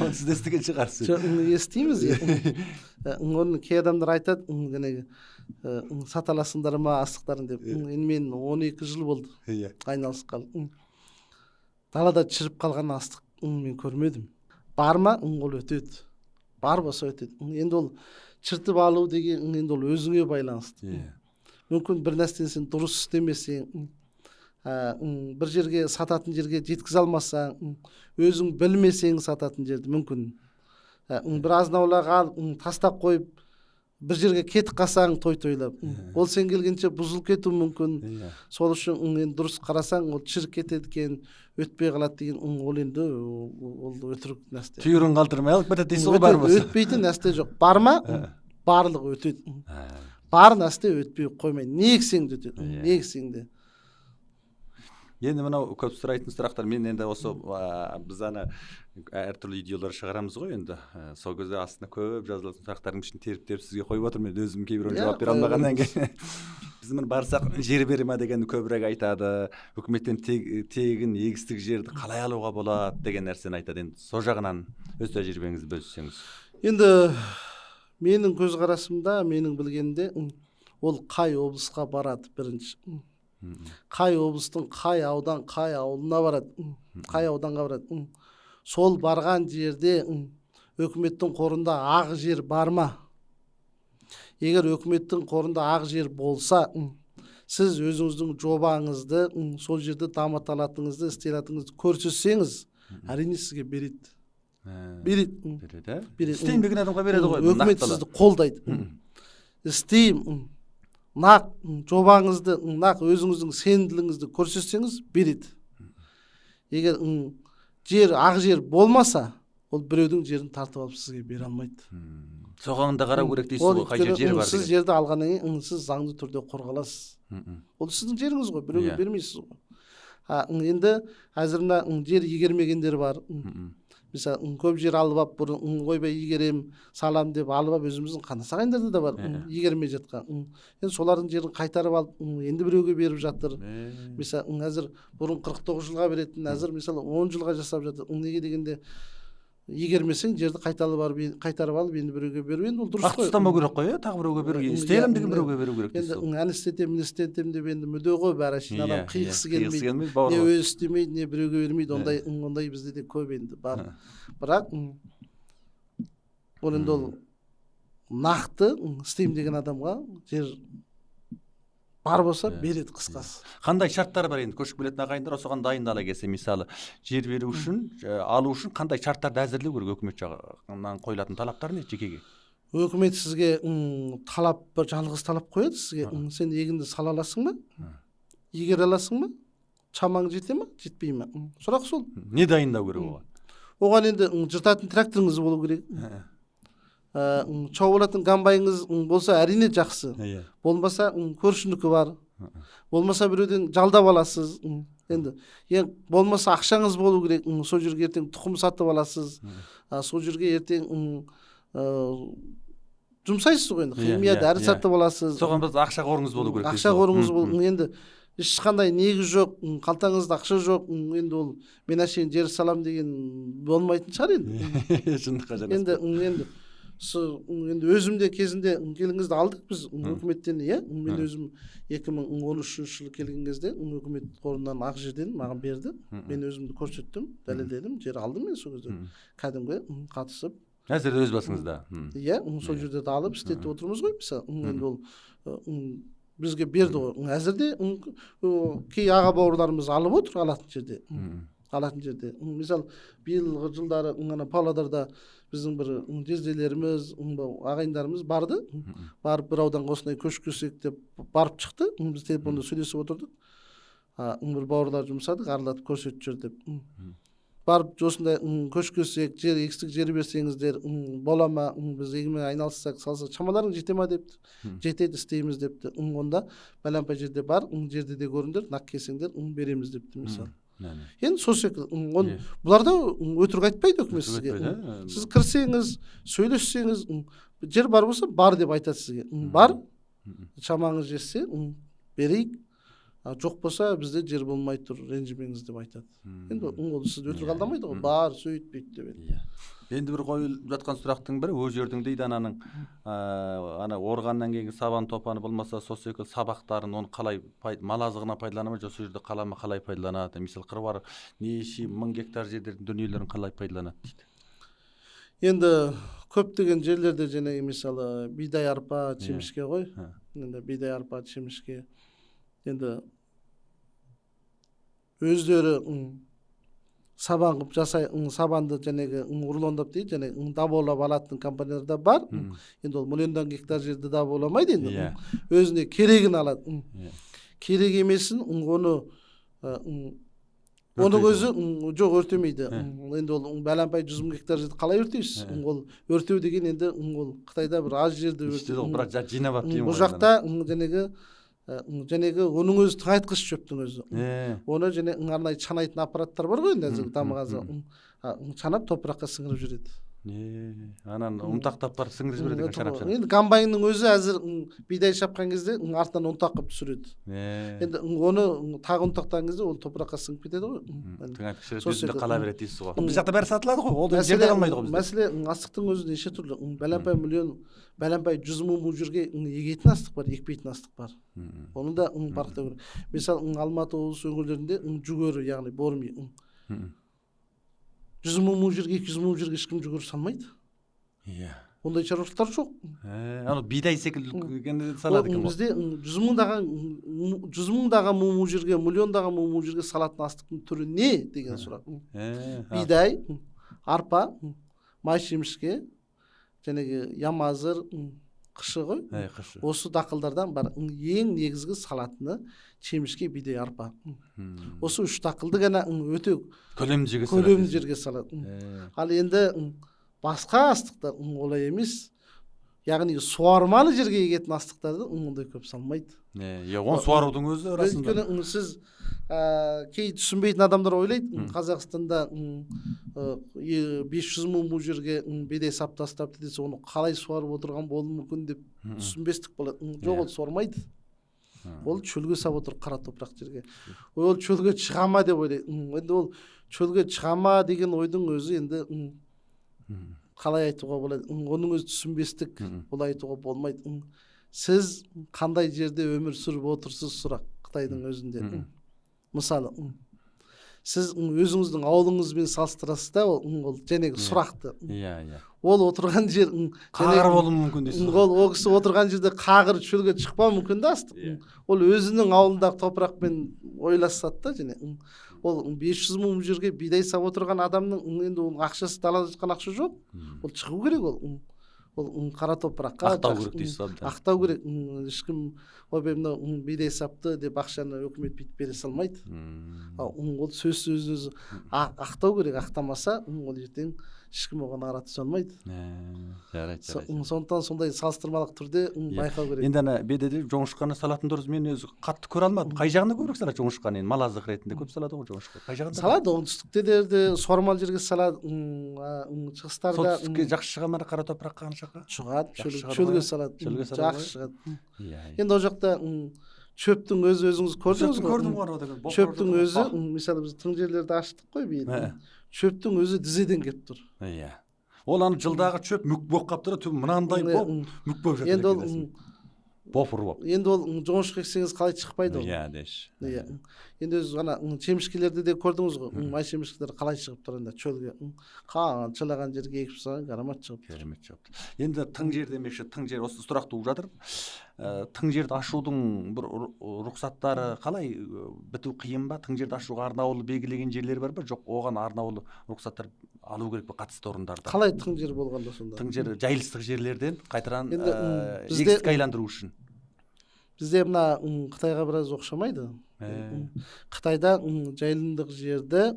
Оны сіз естіген шығарсыз. Естиміз. Оны кей адамдар айтады, сата аласыңдар ма астықтарын деп. Мен 12 жыл болды айналысып қалдым. Далада шіріп қалған астық мен көрмедім. Бар ма? Ол өтеді. Бар болса өтеді. Енді ол шіртіп алу деген енді ол өзіңе байланысты. Мүмкін бір нәрсені сен дұрыс істемесең, бір жерге сататын жерге жеткізе алмасаң, өзің білмесең сататын жерді мүмкін. Бір азын-аулақ ал, тастап қойып, бір жерге кетіп қалсаң тойлап. Ол сен келгенше бұзылып кетуі мүмкін. Сол үшін енді дұрыс қарасаң, ол шіріп кетеді екен, өтпей қалады деген, ол енді ол өтірік нәрсе. Түйірін қалдырмай алып кетеді дейсіз ғой, бар болса. Өтпейтін нәрсе жоқ. Бар ма? Барлығы өтеді. Бар нәрсе өтпей қоймай. Не ексең де өтеді. Не ексең де. Енді мынау көп сұрайтын сұрақтар, мен енді осы біз ана әртүрлі идеялар шығарамыз ғой енді. Сол кезде астына көп жазылатын сұрақтардың ішін теріп сізге қойып отырмын. Мен өзім кейбіреуін жауап бере алмағаннан кейін. Біз міне барсақ жер бере ма дегенді көбірек айтады. Үкіметтен тегін егістік жерді қалай алуға болады деген нәрсені айтады. Енді сол жағынан өз тәжірибеңізді бөліссеңіз. Енді менің көзқарасымда, менің білгенде ол қай облысқа барады бірінші. Қай облыстың қай аудан, қай ауылына барады, қай ауданға барады. Сол барған жерде өкіметтің қорында ақ жер бар ма? Егер өкіметтің қорында ақ жер болса, сіз өзіңіздің жобаңызды, сол жерді дамыта алатыныңызды, істей алатыныңызды көрсетсеңіз, әрине сізге береді. Береді. Істейін деген адамға береді ғой. Өкімет сізді қолдайды. Істейм, нақ жобаңызды, нақ өзіңіздің сенімділігіңізді көрсетсеңіз береді. Егер ақ жер болмаса, ол біреудің жерін тартып алып сізге бере алмайды. Соған да қарау керек дейсіз Ол ғой, қай жер өйткені, бар сіз деген. жерді алғаннан кейін сіз заңды түрде қорғаласыз. Ол сіздің жеріңіз ғой, біреуге Иә. бермейсіз ғой. Енді әзір мына жер игермегендер бар. Мысалы көп жер алып алып бұрын ойбай игерем салам деп алып алып өзіміздің қанаса ағайындарда да бар игермей жатқан. Енді солардың жерін қайтарып алып енді біреуге беріп жатыр. Мысалы әзір бұрын 49 жылға беретін, әзір мысалы 10 жылға жасап жатыр. Неге дегенде игермесең жерді қайтарып алып енді біреуге беру, енді ол дұрыс Уақыт ұстамау керек қой, тағы біреуге беру, істеймін деген біреуге беру керек дейсіз ғой. енді ән істетемін деп енді мүдде ғой бәрі үшін адам қиғысы келмейді, не бауыр. өзі істемейді, не біреуге бермейді, ондай бізде де көп енді бар. Бірақ ол енді ол нақты істеймін деген адамға жер бар болса береді, қысқасы. Қандай шарттар бар енді көшіп келетін ағайындар осыған дайындала келсе, мысалы жер беру үшін, алу үшін қандай шарттарды әзірлеу керек, үкімет жағынан қойылатын талаптар не жекеге? Өкімет сізге талап, жалғыз талап қояды сізге. Сен егінді сала аласың ба? Егер аласың ба? Шамаң жете ме? Жетпей ме? Сұрақ сол. Не дайындау керек оған? Оған енді жыртатын тракторыңыз болу керек. Чау болатын комбайныңыз болса әрине жақсы. Болмаса көршінікі бар. Болмаса біреуден жалдап аласыз. Енді болмаса ақшаңыз болу керек. Сол жерге ертең тұқым сатып аласыз. Сол жерге ертең жұмсайсыз ғой, енді химия дәрі сатып аласыз. Соған біз ақша қорыңыз болу керек. Ақша қорыңыз болу. Енді ешқандай негіз жоқ, қалтаңызда ақша жоқ, енді ол мен әшейін жер салам деген болмайтын шығар енді. Шындыққа жанасың. Енді өзімде кезінде келіңізді алдық біз үкіметтен, мен өзім 2013 жылы келген кезде үкімет қорынан ақ жерден маған берді. Мен өзімді көрсеттім, дәлелдедім, жер алдым мен сол кезде. Кәдімгі қатысып. Әзір өз басыңызда. Сол жерде де алып істетіп отырмыз ғой. Енді ол бізге берді ғой. Әзірде кей аға бауырларымыз алып отыр алатын жерде. Мысалы биылғы жылдары Павлодарда біздің бір жезделеріміз, ағайындарымыз барды. Барып бір ауданға осындай көшкесек деп барып шықты. Біз телефонда сөйлесіп отырдық. Бір бауырлар жұмсадық, аралатып көрсетіп жүр деп. Барып осындай көшкесек, жер егістік жер берсеңіздер бола ма, біз егінмен айналыссақ, салсақ шамаларың жете ма депті. Жетеді, істейміз депті. Онда бәлемпай жерде бар, жерде де көріңдер, нақ келсеңдер, береміз депті мысалы. Енді сол секілді. Бұлар да өтірік айтпайды үкімет сізге. Сіз кірсеңіз, сөйлессеңіз, жер бар болса бар деп айтады сізге. Бар, шамаңыз жетсе берейік. Жоқ болса бізде жер болмай тұр, ренжімеңіз деп айтады. Енді ол сізді өтірік алдамайды ғой, бар, сөйтпейді деп. Енді бір қойылып жатқан сұрақтың бірі, өз жердің дейді ананың орғаннан кейін сабан топаны болмаса сол секілді сабақтарын оны қалай мал азығына пайдалана ма, жоқ сол жерде қала ма, қалай пайдаланады? Мысалы қыруар неше мың гектар жерлердің дүниелерін қалай пайдаланады дейді. Енді көптеген жерлерде жаңағы мысалы бидай, арпа, чемішке ғой. Енді бидай, арпа, чемішке. Енді өздері сабан қып жасай, сабанды жаңағы ұрлондап дейді, жаңағы даболап алатын компаниялар да бар. Енді ол миллиондан гектар жерді даболамайды енді. Өзіне керегін алады. Керек емесін оның өзі жоқ өртемейді. Енді ол бәлемпай 100 мың гектар жерді қалай өртейсіз? Ол өртеу деген енді ол Қытайда бір аз жерді өртейді. Бірақ жинап алып деймін. Бұл жақта жаңағы оның өзі тыңайтқыш шөптің өзі. Оны және арнайы шанайтын аппараттар бар ғой енді дамыған. Шанап топыраққа сіңіріп жүреді. Анан ұнтақтап барып сіңіріп жібереді екен шанап. Енді комбайнның өзі әзір бидай шапқан кезде артынан ұнтақ қылып түсіреді. Енді оны тағы ұнтақтаған кезде ол топыраққа сіңіп кетеді ғой. Тыңайтқыш өзінде қала береді дейсіз ғой. Біз жақта бәрі сатылады ғой. Ол жерде қалмайды ғой бізде. Мәселе астықтың өзі неше түрлі. Бәлемпай 100 мың жерге егетін астық бар, екпейтін астық бар. Оны да парықтау керек. Мысалы Алматы облысы өңірлерінде жүгері, яғни борми 100 мың жерге, 200 мың жерге ешкім жүгері салмайды. Ондай шаруашылықтар жоқ. Аны бидай секілді салады екен. Бізде 100 мыңдаған мың жерге, миллиондаған мың жерге салатын астықтың түрі не деген сұрақ. Бидай, арпа, май шемішке, жәнегі ямазыр, қышы ғой. Қышы. Осы дақылдардан бар ең негізгі салатыны чемішке, бидай, арпа. Осы үш дақылды ғана өте көлемді жерге салады. Ал енді басқа астықтар олай емес. Яғни суармалы жерге егетін астықтарды ондай көп салмайды. Оны суарудың өзі расында. Өйткені сіз кей түсінбейтін адамдар ойлайды, Қазақстанда 500 мың бұл жерге бидай сап тастапты десе, оны қалай суарып отырған болуы мүмкін деп түсінбестік болады. Жоқ, ол суармайды. Ол чөлге сап отыр, қара топырақ жерге. Ол чөлге шыға ма деп ойлайды. Енді ол чөлге шыға ма деген ойдың өзі енді қалай айтуға болады? Оның өзі түсінбестік. Олай айтуға болмайды. Сіз қандай жерде өмір сүріп отырсыз сұрақ Қытайдың өзінде. Мысалы, сіз өзіңіздің ауылыңызбен салыстырасыз да, ол жәнегі сұрақты. Ол отырған жер қағыр болуы мүмкін дейсіз. Ол кісі отырған жерде қағыр чөлге шықпауы мүмкін да астық. Ол өзінің ауылындағы топырақпен ойласады да, және ол 500 мың жерге бидай сап отырған адамның енді оның ақшасы, далада жатқан ақша жоқ. Ол шығу керек, ол қара топыраққа ақтау керек дейсіз. Ақтау керек. Ешкім мынау бидай сапты деп ақшаны өкімет бүйтіп бере салмайды. Ол сөз ақтау керек. Ақтамаса ол ертең ешкім оған ара түсе алмайды. Сондықтан сондай салыстырмалық түрде байқау керек. Енді ана бедеде жоңышқаны салатын дұрыс, мен өзі қатты көре алмадым. Қай жағында көбірек салады жоңышқаны? Енді малазық ретінде көп салады ғой жоңышқа. Қай жағында? Салады, оңтүстікте де суармалы жерге салады, шығыстарда. Солтүстікке жақсы шыға ма қара топыраққа қаншаға? Шығады, чөлге салады. Жақсы шығады. Енді ол жақта шөптің өзіңіз көрдіңіз ғой. Шөптің өзі, мысалы біз тың жерлерді аштық қой бейді. Шөптің өзі дізеден келіп тұр. Ол аны жылдағы шөп мүк болып қаптыр, мынандай мүк болып жатыр. Енді ол бофыр болып. Енді ол жоңышқа ексеңіз қалай шықпайды ол. Енді өз ғана шемішкелерді де көрдіңіз ғой. Май шемішкелер қалай шығып тұр енді чөлге. Қаншалаған жерге егіп салған гарамат шығып тұр. Керемет шығып тұр. Енді тың жер демекші, тың жер осы сұрақ туып жатыр. Тың жерді ашудың бір рұқсаттары қалай, біту қиын ба? Тың жерді ашуға арнаулы белгілеген жерлер бар ба? Жоқ, оған арнаулы рұқсаттар алу керек па қатысты орындарда? Қалай тың жер болғанда сонда? Тың жер жайылыстық жерлерден қайтаран егістікке айландыру үшін. Бізде мына Қытайға біраз ұқсамайды. Қытайда жайылымдық жерді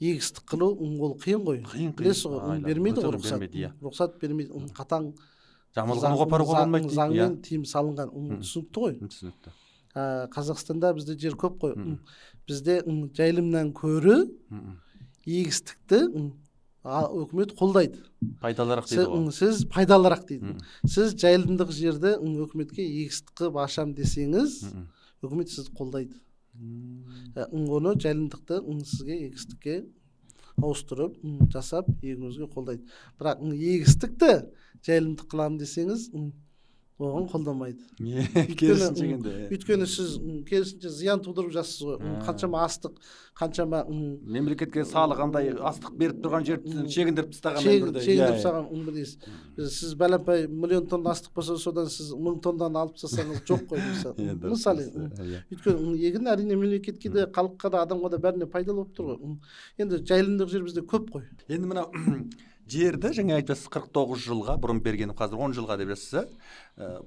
егістік қылу ол қиын ғой. Білесіз ғой, бермейді ғой рұқсат. Рұқсат бермейді. Қатаң заңмен тыйым салынған. Түсінікті ғой. Түсінікті. Қазақстанда бізде жер көп қой. Бізде жайылымнан көрі егістікті өкімет қолдайды. Пайдалырақ дейді ғой. Сіз пайдалырақ дейді. Сіз жайылымдық жерді өкіметке егістік қылып ашам десеңіз, өкімет сізді қолдайды. Оны жайылымдықты сізге егістікке ауыстырып, жасап, егіңізге қолдайды. Бірақ егістікті жайылымдық қыламын десеңіз, оған қолдамайды. Өйткені сіз керісінше зиян тудырып жассыз ғой. Қаншама астық, қаншама мемлекетке салығандай астық беріп тұрған жерді шегіндіріп тастаған. Шегіндіріп тастаған. Сіз бәләпай миллион тонна астық болса, содан сіз 1000 тоннаны алып тастасаңыз жоқ қой. Мысалы, өйткені егін әрине мемлекетке де, халыққа да, адамға да бәріне пайдалы болып тұр ғой. Енді жайылымдық жер бізде көп қой. Енді мына жерді жаңа айтып жатсыз 49 жылға бұрын бергенім, қазір 10 жылға деп жатсыз.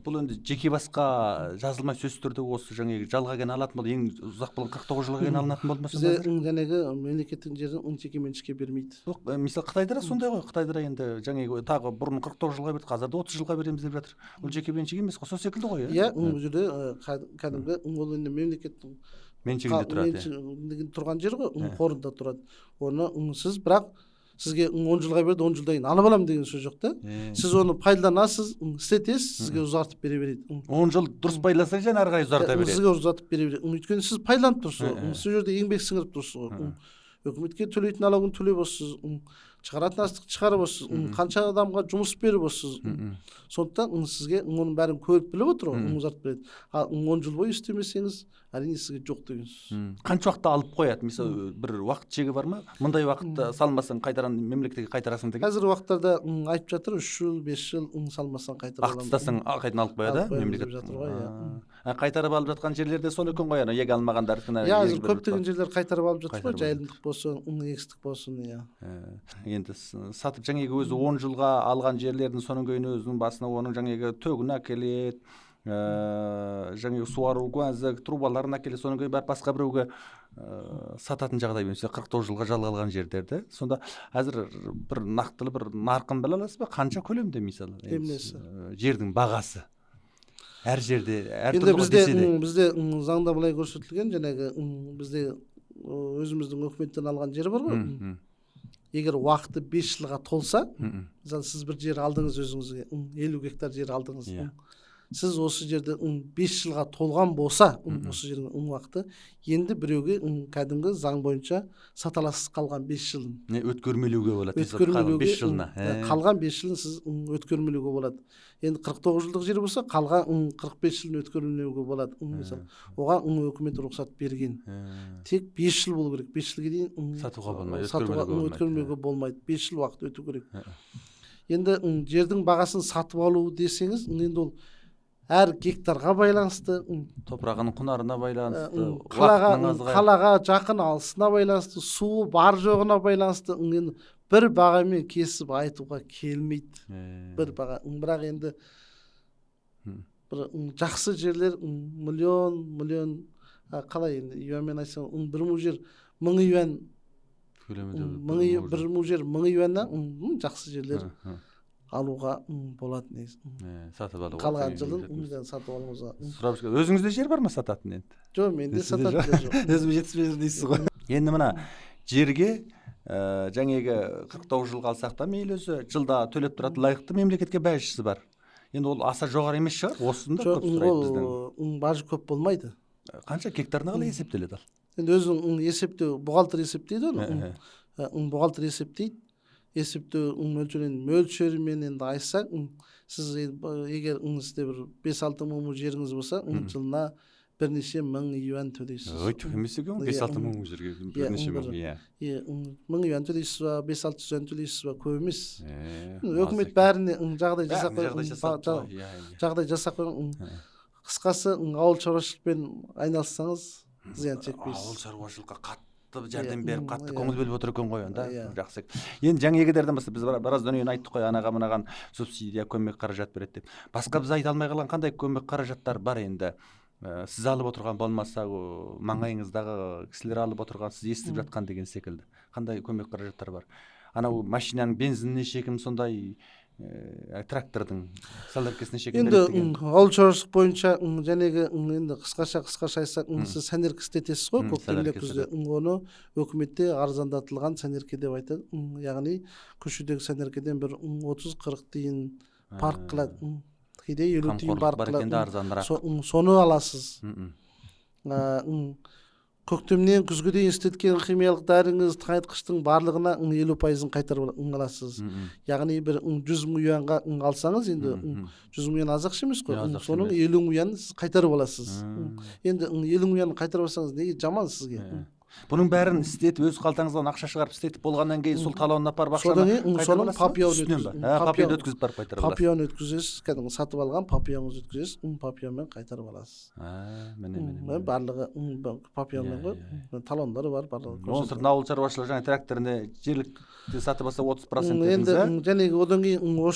Бұл енді жеке басқа жазылмай сөз түрде осы жаңағы жалға ген алатын болды, ең ұзақ болған 49 жылға ген алынатын болды ма? Бізде жаңағы мемлекеттің жерін жеке меншікке бермейді. Мысалы Қытайда да сондай ғой. Қытайда енді жаңағы тағы бұрын 49 жылға берді, қазір 30 жылға береміз деп жатыр. Ол жеке меншік емес қой, сол секілді ғой. Иә, бұл жерде кәдімгі ол енді мемлекеттің меншігінде тұрған жер ғой, қорында тұрады. Оны сіз бірақ сізге 10 жылға берді, 10 жылдан кейін алып аламын деген сөз жоқ та. Сіз оны пайдаланасыз, істетесіз, сізге ұзартып бере береді. 10 жыл дұрыс пайдаланса және ары қарай ұзарта береді. Сізге ұзартып бере береді. Өйткені сіз пайдаланып тұрсыз ғой. Сіз жерде еңбек сіңіріп тұрсыз ғой. Өкіметке төлейтін налогын төлеп отырсыз, шығаратын астық шығарып отырсыз, қанша адамға жұмыс беріп отырсыз. Сондықтан сізге оның бәрін көріп біліп отыр ғой, ұзартып береді. Ал 10 жыл бойы істемесеңіз, әрине сізге жоқ деген сөз. Қанша уақытта алып қояды? Мысалы, бір уақыт шегі бар ма? Мұндай уақытта салмасаң қайтаран мемлекетке қайтарасың деген. Қазір уақыттарда айтып жатыр, 3 жыл, 5 жыл салмасаң қайтара аламын. Ақыстасаң қайтын алып қояды мемлекет. жатыр ғой, иә. Кайтарып алып жаткан жерлерде сол экен го, эге алмагандар. Азыр көптөгөн жерлер кайтарып алып жатат го, Кайтарып алып жайылымдык болсун, эгистик болсун, Енді сатып жаңеги өзі 10 жылға алған жерлердің сонун көйүнө өзүнүн басына оның жаңеги төгүн акелет, жаңеги суаруу куазык трубаларын акелет, сонун көйүн барып башка бирөөгө сататын жагдай болсо 49 жылга жалга алган жерлерде. Сонда азыр бир нактылуу бир наркын биле аласызбы? Канча көлөмдө мисалы? Эмнеси? Жердин багасы. Әр жерде, әр Енді түрлі бізде заңда былай көрсөтүлгөн, жанагы бізде өзүмүздүн өкмөттөн алган жер бар го. Егер убакыты 5 жылга толса, мисалы сиз бир жер алдыңыз өзүңүзгө, 50 гектар жер алдыңыз. Сиз осы жерде 5 жылга толган болса, осы жердин убакыты енді бирөөгө кәдімгі заң боюнча сата аласыз калган 5 жылын. Өткөрмөлүүгө болот. Өткөрмөлүүгө 5 жылына. Калган 5 жылын сиз өткөрмөлүүгө болот. Енді 49 жылдык жер болса, калган 45 жылын өткөрмөлүүгө болот. Мисалы, ога өкмөт уруксат берген. Тек 5 жыл болу керек. 5 жылга дейин сатууга болмойт, өткөрмөлүүгө болмойт. 5 жыл убакыт өтүү керек. Енді жердин багасын сатып алуу десеңиз, енді ол әр гектарға байланысты, топырағының құнарына байланысты, қалаға жақын алысына байланысты, суы бар жоғына байланысты, енді бір бағамен кесіп айтуға келмейді. Бір баға, бірақ енді бір жақсы жерлер миллион қалай енді юанмен айтсаң, бір мың жер 1000 юан, бір мың жер 1000 юаннан жақсы жерлер алуға болады негізі. Сатып алуға. Қалған жылын сатып алуға. Сұрап жүрген. Өзіңізде жер бар ма сататын енді? Жоқ, менде сататын жер жоқ. Өзіме жетіспей жүр дейсіз ғой. Енді мына жерге жаңегі 49 жылға алсақ та мейлі өзі жылда төлеп тұратын лайықты мемлекетке бажысы бар. Енді ол аса жоғары емес шығар, осында көп сұрайды бізден. Жоқ, бажы көп болмайды. Қанша гектарына қалай есептеледі ал? Енді өзің есептеу, бухгалтер есептейді оны. Бухгалтер есептейді. Есептеу мөлшерімен енді айтсақ, сіз егер сізде бір 5-6 мың жеріңіз болса, жылына бірнеше 1000 юан төлейсіз. Емес екен, 5-6 мың жерге бірнеше мың. 1000 юан төлейсіз ба, 5-600 юан төлейсіз ба, көп емес. Өкімет бәріне жағдай жасап қойған. Қысқасы ауыл шаруашылықпен айналыссаңыз зиян шекпейсіз. Ауыл шаруашылыққа қатты жәрдем беріп, қатты көңіл бөліп отыр екен ғой онда. Жақсы. Енді жаңегідерден бастап біз біраз дүниені айттық қой, анаға мынаған субсидия, көмек қаражат береді деп. Басқа біз айта алмай қалған қандай көмек қаражаттар бар енді? Сіз алып отырған болмаса, маңайыңыздағы кісілер алып отырған, сіз естіп жатқан деген секілді. Қандай көмек қаражаттар бар? Анау машинаның бензиніне шекім сондай, трактордың саларкесіне шекім береді деген. Енді ауыл шаруашылық бойынша жәнегі енді қысқаша айтсақ, сіз сәнеркі істетесіз ғой, көктемде күзде. Оны өкіметте арзандатылған сәнерке деп айтады. Яғни көшедегі сәнеркеден бір 30-40 дейін парк қылады. Кейде 50 дейін парк қылады. Соны аласыз. Көктемнен күзге дейін істеткен химиялық дәріңіз, тыңайтқыштың барлығына 50%-ын қайтарып аласыз. Яғни бір 100 мың юанға алсаңыз, енді 100 мың юан аз ақша емес қой. Соның 50 мың юанын сіз қайтарып аласыз. Енді 50 мың юанын қайтарып алсаңыз, неге жаман сізге? Бұның бәрін істетіп, өз қалтаңыздан ақша шығарып істетіп болғаннан кейін сол талонына апарып ақшаны соның папияны өткізіп барып қайтарып аласыз. Папияны өткізесіз, кәдімгі сатып алған папияңызды өткізесіз, папиямен қайтарып аласыз. Міне. Барлығы папиямен ғой, талондары бар, барлығы. Оның сыртында ауыл шаруашылығы жаңа тракторны жергілікті сатып алса 30% енді жәнегі одан кейін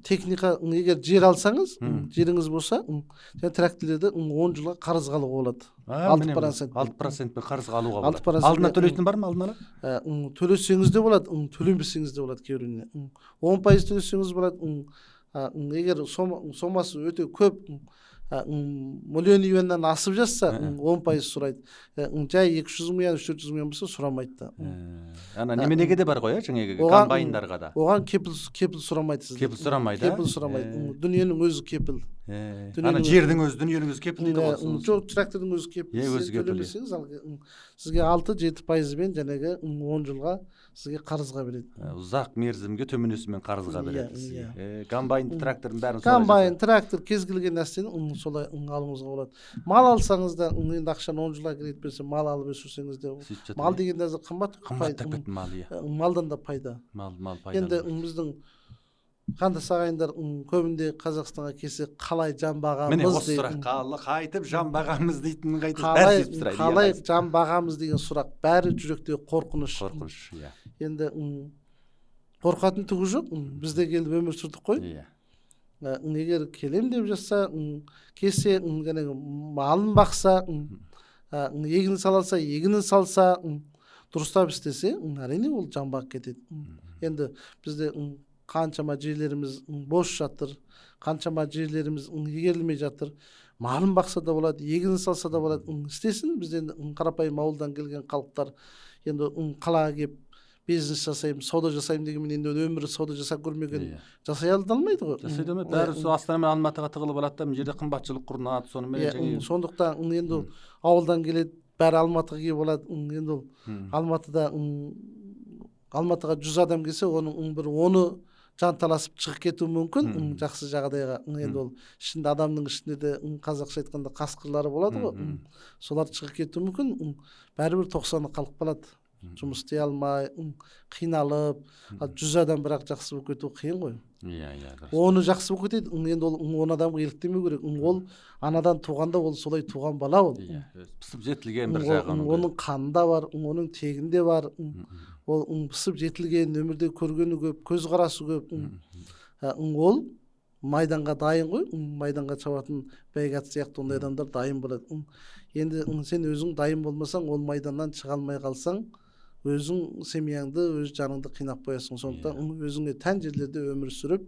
техника, егер жер алсаңыз, жеріңіз болса, тракторлерді 10 жылға қарызға алуға болады. 6% қарызға алуға болады. Алдына төлейтін бар ма, алдына? Төлесеңіз де болады, төленбесеңіз де болады кейбіріне. 10% төлесеңіз болады. Егер сомасы өте көп, миллион юаннан асып жатса, 10% сұрайды. Жай 200 мың юан, 400 мың юан болса сұрамайды. Неменеге де бар ғой, жаңағы комбайндарға да. Оған кепіл сұрамайды сізден. Кепіл сұрамайды? Кепіл сұрамайды. Дүниенің өзі кепіл. Жердің өзі, дүниенің өзі кепіл дейді ғой. Жоқ, трактордың өзі кепіл. Төлемесеңіз, сізге 6-7%-бен жәнегі 10 жылға сізге қарызға береді. Ұзақ мерзімге төмен өсіммен қарызға береді. Комбайн, трактордың бәрін солай жасайды. Комбайн, трактор, кез келген нәрсені солай алуыңызға болады. Мал алсаңыз да, енді ақшаны 10 жылға кредит берсе, мал алып өсірсеңіз де, мал деген де қымбат. Қымбаттап кетті мал, иә. Малдан да пайда. Мал пайда. Енді біздің Кандас агайындар көбүнде Қазақстанға келсе қалай жан бағамыз Міне осы деген- сұраққа қайтып жан бағамыз дейтінін қалай жан бағамыз деген сұрақ бәрі жүректе қорқыныш. Қорқыныш, иә. Енді қорқатын түгі жоқ. Бізде келіп өмір сүрдік қой. Иә. Егер келем деп жатса, келсе малын бақса, егін салса, егінін салса, дұрыстап істесе, әрине ол жан бағып кетеді. Енді бізде қаншама жерлеріміз бос жатыр, қаншама жерлеріміз игерілмей жатыр. Малын бақса да болады, егінін салса да болады. Істесін. Бізде қарапайым ауылдан келген халықтар енді қалаға келіп бизнес жасаймын, сауда жасаймын дегенмен енді өмірі сауда жасап көрмеген, жасай алмайды ғой. Жасай алмайды. Бәрі сол Астана мен Алматыға тығылып алады да, мына жерде қымбатшылық құрнады, сонымен сондықтан енді ауылдан келеді, бәрі Алматыға келіп алады. Енді Алматыға 100 адам келсе, оның бір 10-ы жанталасып шығып кетуі мүмкін, жақсы жағдайға. Енді ол ішінде адамның ішінде де қазақша айтқанда қасқырлары болады ғой. Солар шығып кетуі мүмкін. Бәрібір 90-ы қалып қалады. Жұмыс істей алмай, қиналып, 100 адам бірақ жақсы болып кету қиын ғой. Иә. Оны жақсы болып кетеді. Енді ол 10 адамға еліктемеу керек. Ол анадан туғанда ол солай туған бала ол. Пісіп жетілген бір жағы. Оның қанында бар, оның тегінде бар. Ол пісіп жетілген, өмірде көргені көп, көзқарасы көп. Ол майданға дайын ғой. Майданға шабатын Байгат сияқты ондай адамдар дайын болады. Енді сен өзің дайын болмасаң, ол майданнан шыға алмай қалсаң, өзің семьяңды, өз жаныңды қинап қоясың. Сондықтан өзіңе тән жерлерде өмір сүріп,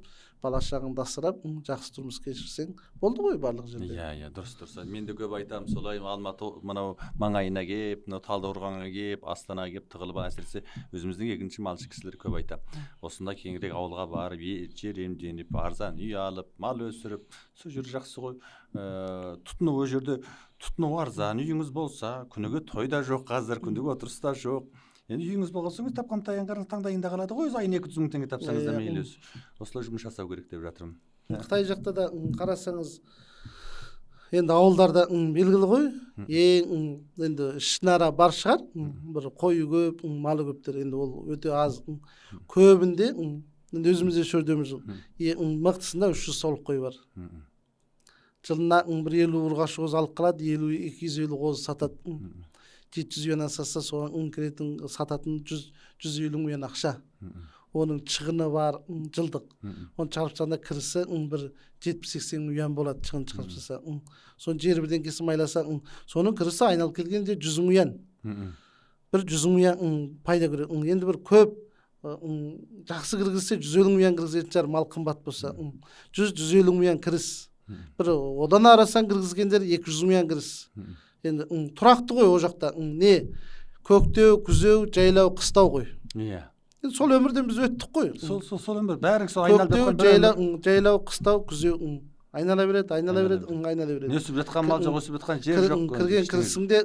бала шағыңды асырап, жақсы тұрмыс кешірсең болды ғой барлық жерде. Иә, дұрыс. Мен де көп айтамын, солай Алматы мынау маңайына келіп, мынау Талдықорғанға келіп, Астанаға келіп тығылып, әсіресе өзіміздің егінші малшы кісілер көп айтады. Осында кеңірек ауылға барып, жер емденіп, арзан үй алып, мал өсіріп, сол жер жақсы ғой. Тұтыну ол жерде тұтыну арзан, үйіңіз болса, күніге той да жоқ қазір, күніге отырыс та жоқ. Енді үйіңіз болған соң тапқан таяңдарыңыз таңдайында қалады ғой, айына 200 мың теңге тапсаңыз да мейлі. Осылай жұмыс жасау керек деп жатырмын. Қытай жақта да қарасаңыз, енді ауылдарда белгілі ғой, енді ішінара бар шығар, бір қойы көп, малы көптер, енді ол өте аз. Көбінде, енді өзімізде шөрдеміз мықтысында 300 саулық қой бар. Жылына бір 50 ұрғашы қоз алып қалады, 250 қоз сатады. 700 юаннан сатса, соған кіретін сататын 150 юан ақша. Оның шығыны бар, жылдық. Оны шығарып жатқанда кірісі бір 70-80 юан болады, шығын шығарып жатса. Соны жері бірден кесіп майласа, соның кірісі айналып келгенде 100 юан. Бір 100 юан пайда көреді. Енді бір көп жақсы кіргізсе 150 юан кіргізетін шығар, мал қымбат болса. 100-150 юан кіріс. Бір одан арасан кіргізгендер 200 юан кіріс. Енді тұрақты ғой о жақта. Не? Көктеу, күзеу, жайлау, қыстау ғой. Иә. Сол өмірден біз өттік қой. Сол өмір бәрің сол айналып жатқан. Көктеу, жайлау, қыстау, күзеу, айнала береді, айнала береді. Өсіп жатқан мал жоқ, өсіп жатқан жер жоқ. Кірген кірісіңде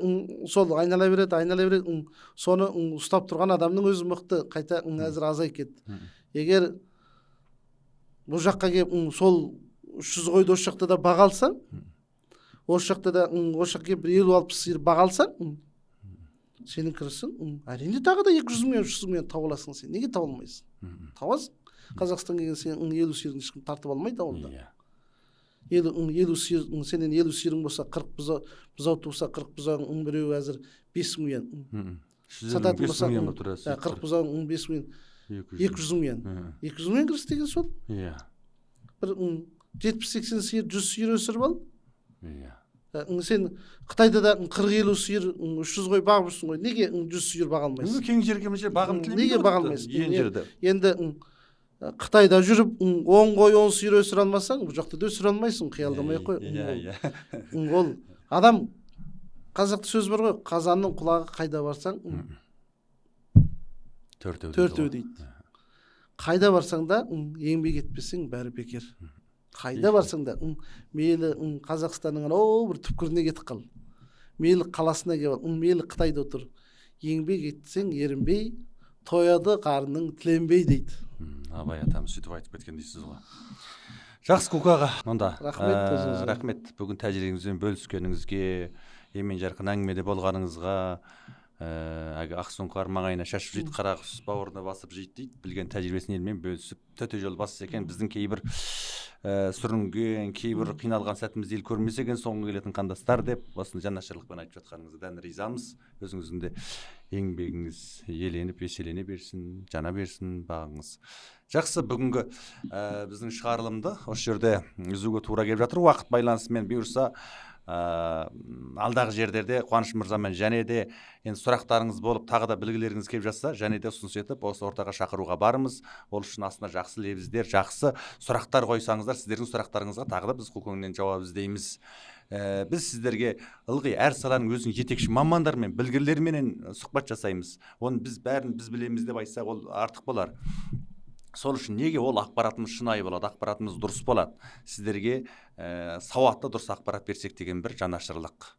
сол айнала береді. Соны ұстап тұрған адамның өзі мықты, қайта әзір азайып кетті. Егер бұл жаққа келіп сол 300 қойды осы жақта да бағалсаң, осы жақта да осы жаққа келіп 50-60 сиыр бағалсаң, сенің кірісің әрине тағы да 200 мен 300 мен тауып аласың. Сен неге тауып алмайсың? Табасың. Қазақстан келген сен 50 сиырын ешкім тартып алмайды ауылда. 50 сиыр, сенен 50 сиырың болса, 40 бұзау туса, 40 бұзауың біреуі әзір 5 мың юан. Сататын болса, 40 бұзауың 5 мың юан, 200 мың юан. 200 мың юан кіріс деген сол. Иә. Бір 70-80 сиыр, 100 сиыр өсіріп ал. Иә. Сен Қытайда да 40-50 сиыр, 300 қой бағып жүрсің ғой. Неге 100 сиыр баға алмайсың? Кең жерге бағым тілемейді. Неге баға алмайсың? Енді Қытайда жүріп 10 қой 10 сиыр өсіре алмасаң, бұл жақта да өсіре алмайсың, қиялдамай қой. Ол адам, қазақта сөз бар ғой, қазанның құлағы қайда барсаң төртеу дейді. Қайда барсаң да еңбек етпесең бәрі бекер. Қайда барсаң да мейлі Қазақстанның бір түпкіріне кетіп қал, мейлі қаласына келіп ал, мейлі Қытайда отыр, еңбек етсең ерінбей, тояды қарының тіленбей дейді. Абай атамыз сөйтіп айтып кеткен дейсіз ғой. Жақсы Көкаға, онда рахмет бүгін тәжірибеңізбен бөліскеніңізге, емен жарқын әңгімеде болғаныңызға, Әгі ақсұңқар маңайына шашып жейді, қара құс бауырына басып жейді дейді. Білген тәжірибесін елмен бөлісіп төте жол басса екен. Біздің кейбір сүрінген, кейбір қиналған сәтімізді ел көрмесе екен, соңғы келетін қандастар деп осыны жанашырлықпен айтып жатқаныңызға дән ризамыз. Өзіңіздің де еңбегіңіз еленіп, еселене берсін, жана берсін, бағыңыз. Жақсы, бүгінгі біздің шығарылымды осы жерде үзуге тура келіп жатыр. Уақыт байланысымен бұйырса алдағы жерлерде Қуаныш мырзамен және де енді сұрақтарыңыз болып тағы да білгілеріңіз келіп жатса, және де ұсыныс етіп осы ортаға шақыруға барымыз. Ол үшін астына жақсы лебіздер, жақсы сұрақтар қойсаңыздар, сіздердің сұрақтарыңызға тағы да біз құл көңілінен жауап іздейміз. Біз сіздерге ылғи әр саланың өзінің жетекші мамандармен, білгірлерменен сұхбат жасаймыз. Оны біз бәрін біз білеміз деп айтсақ, ол артық болар. Сол үшін неге ол ақпаратымыз шынайы болады, ақпаратымыз дұрыс болады. Сіздерге сауатты дұрыс ақпарат берсек деген бір жанашырлық.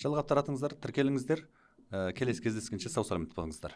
Жалғап таратыңыздар, тіркеліңіздер. Келесі кездескенше сау саламат болыңыздар.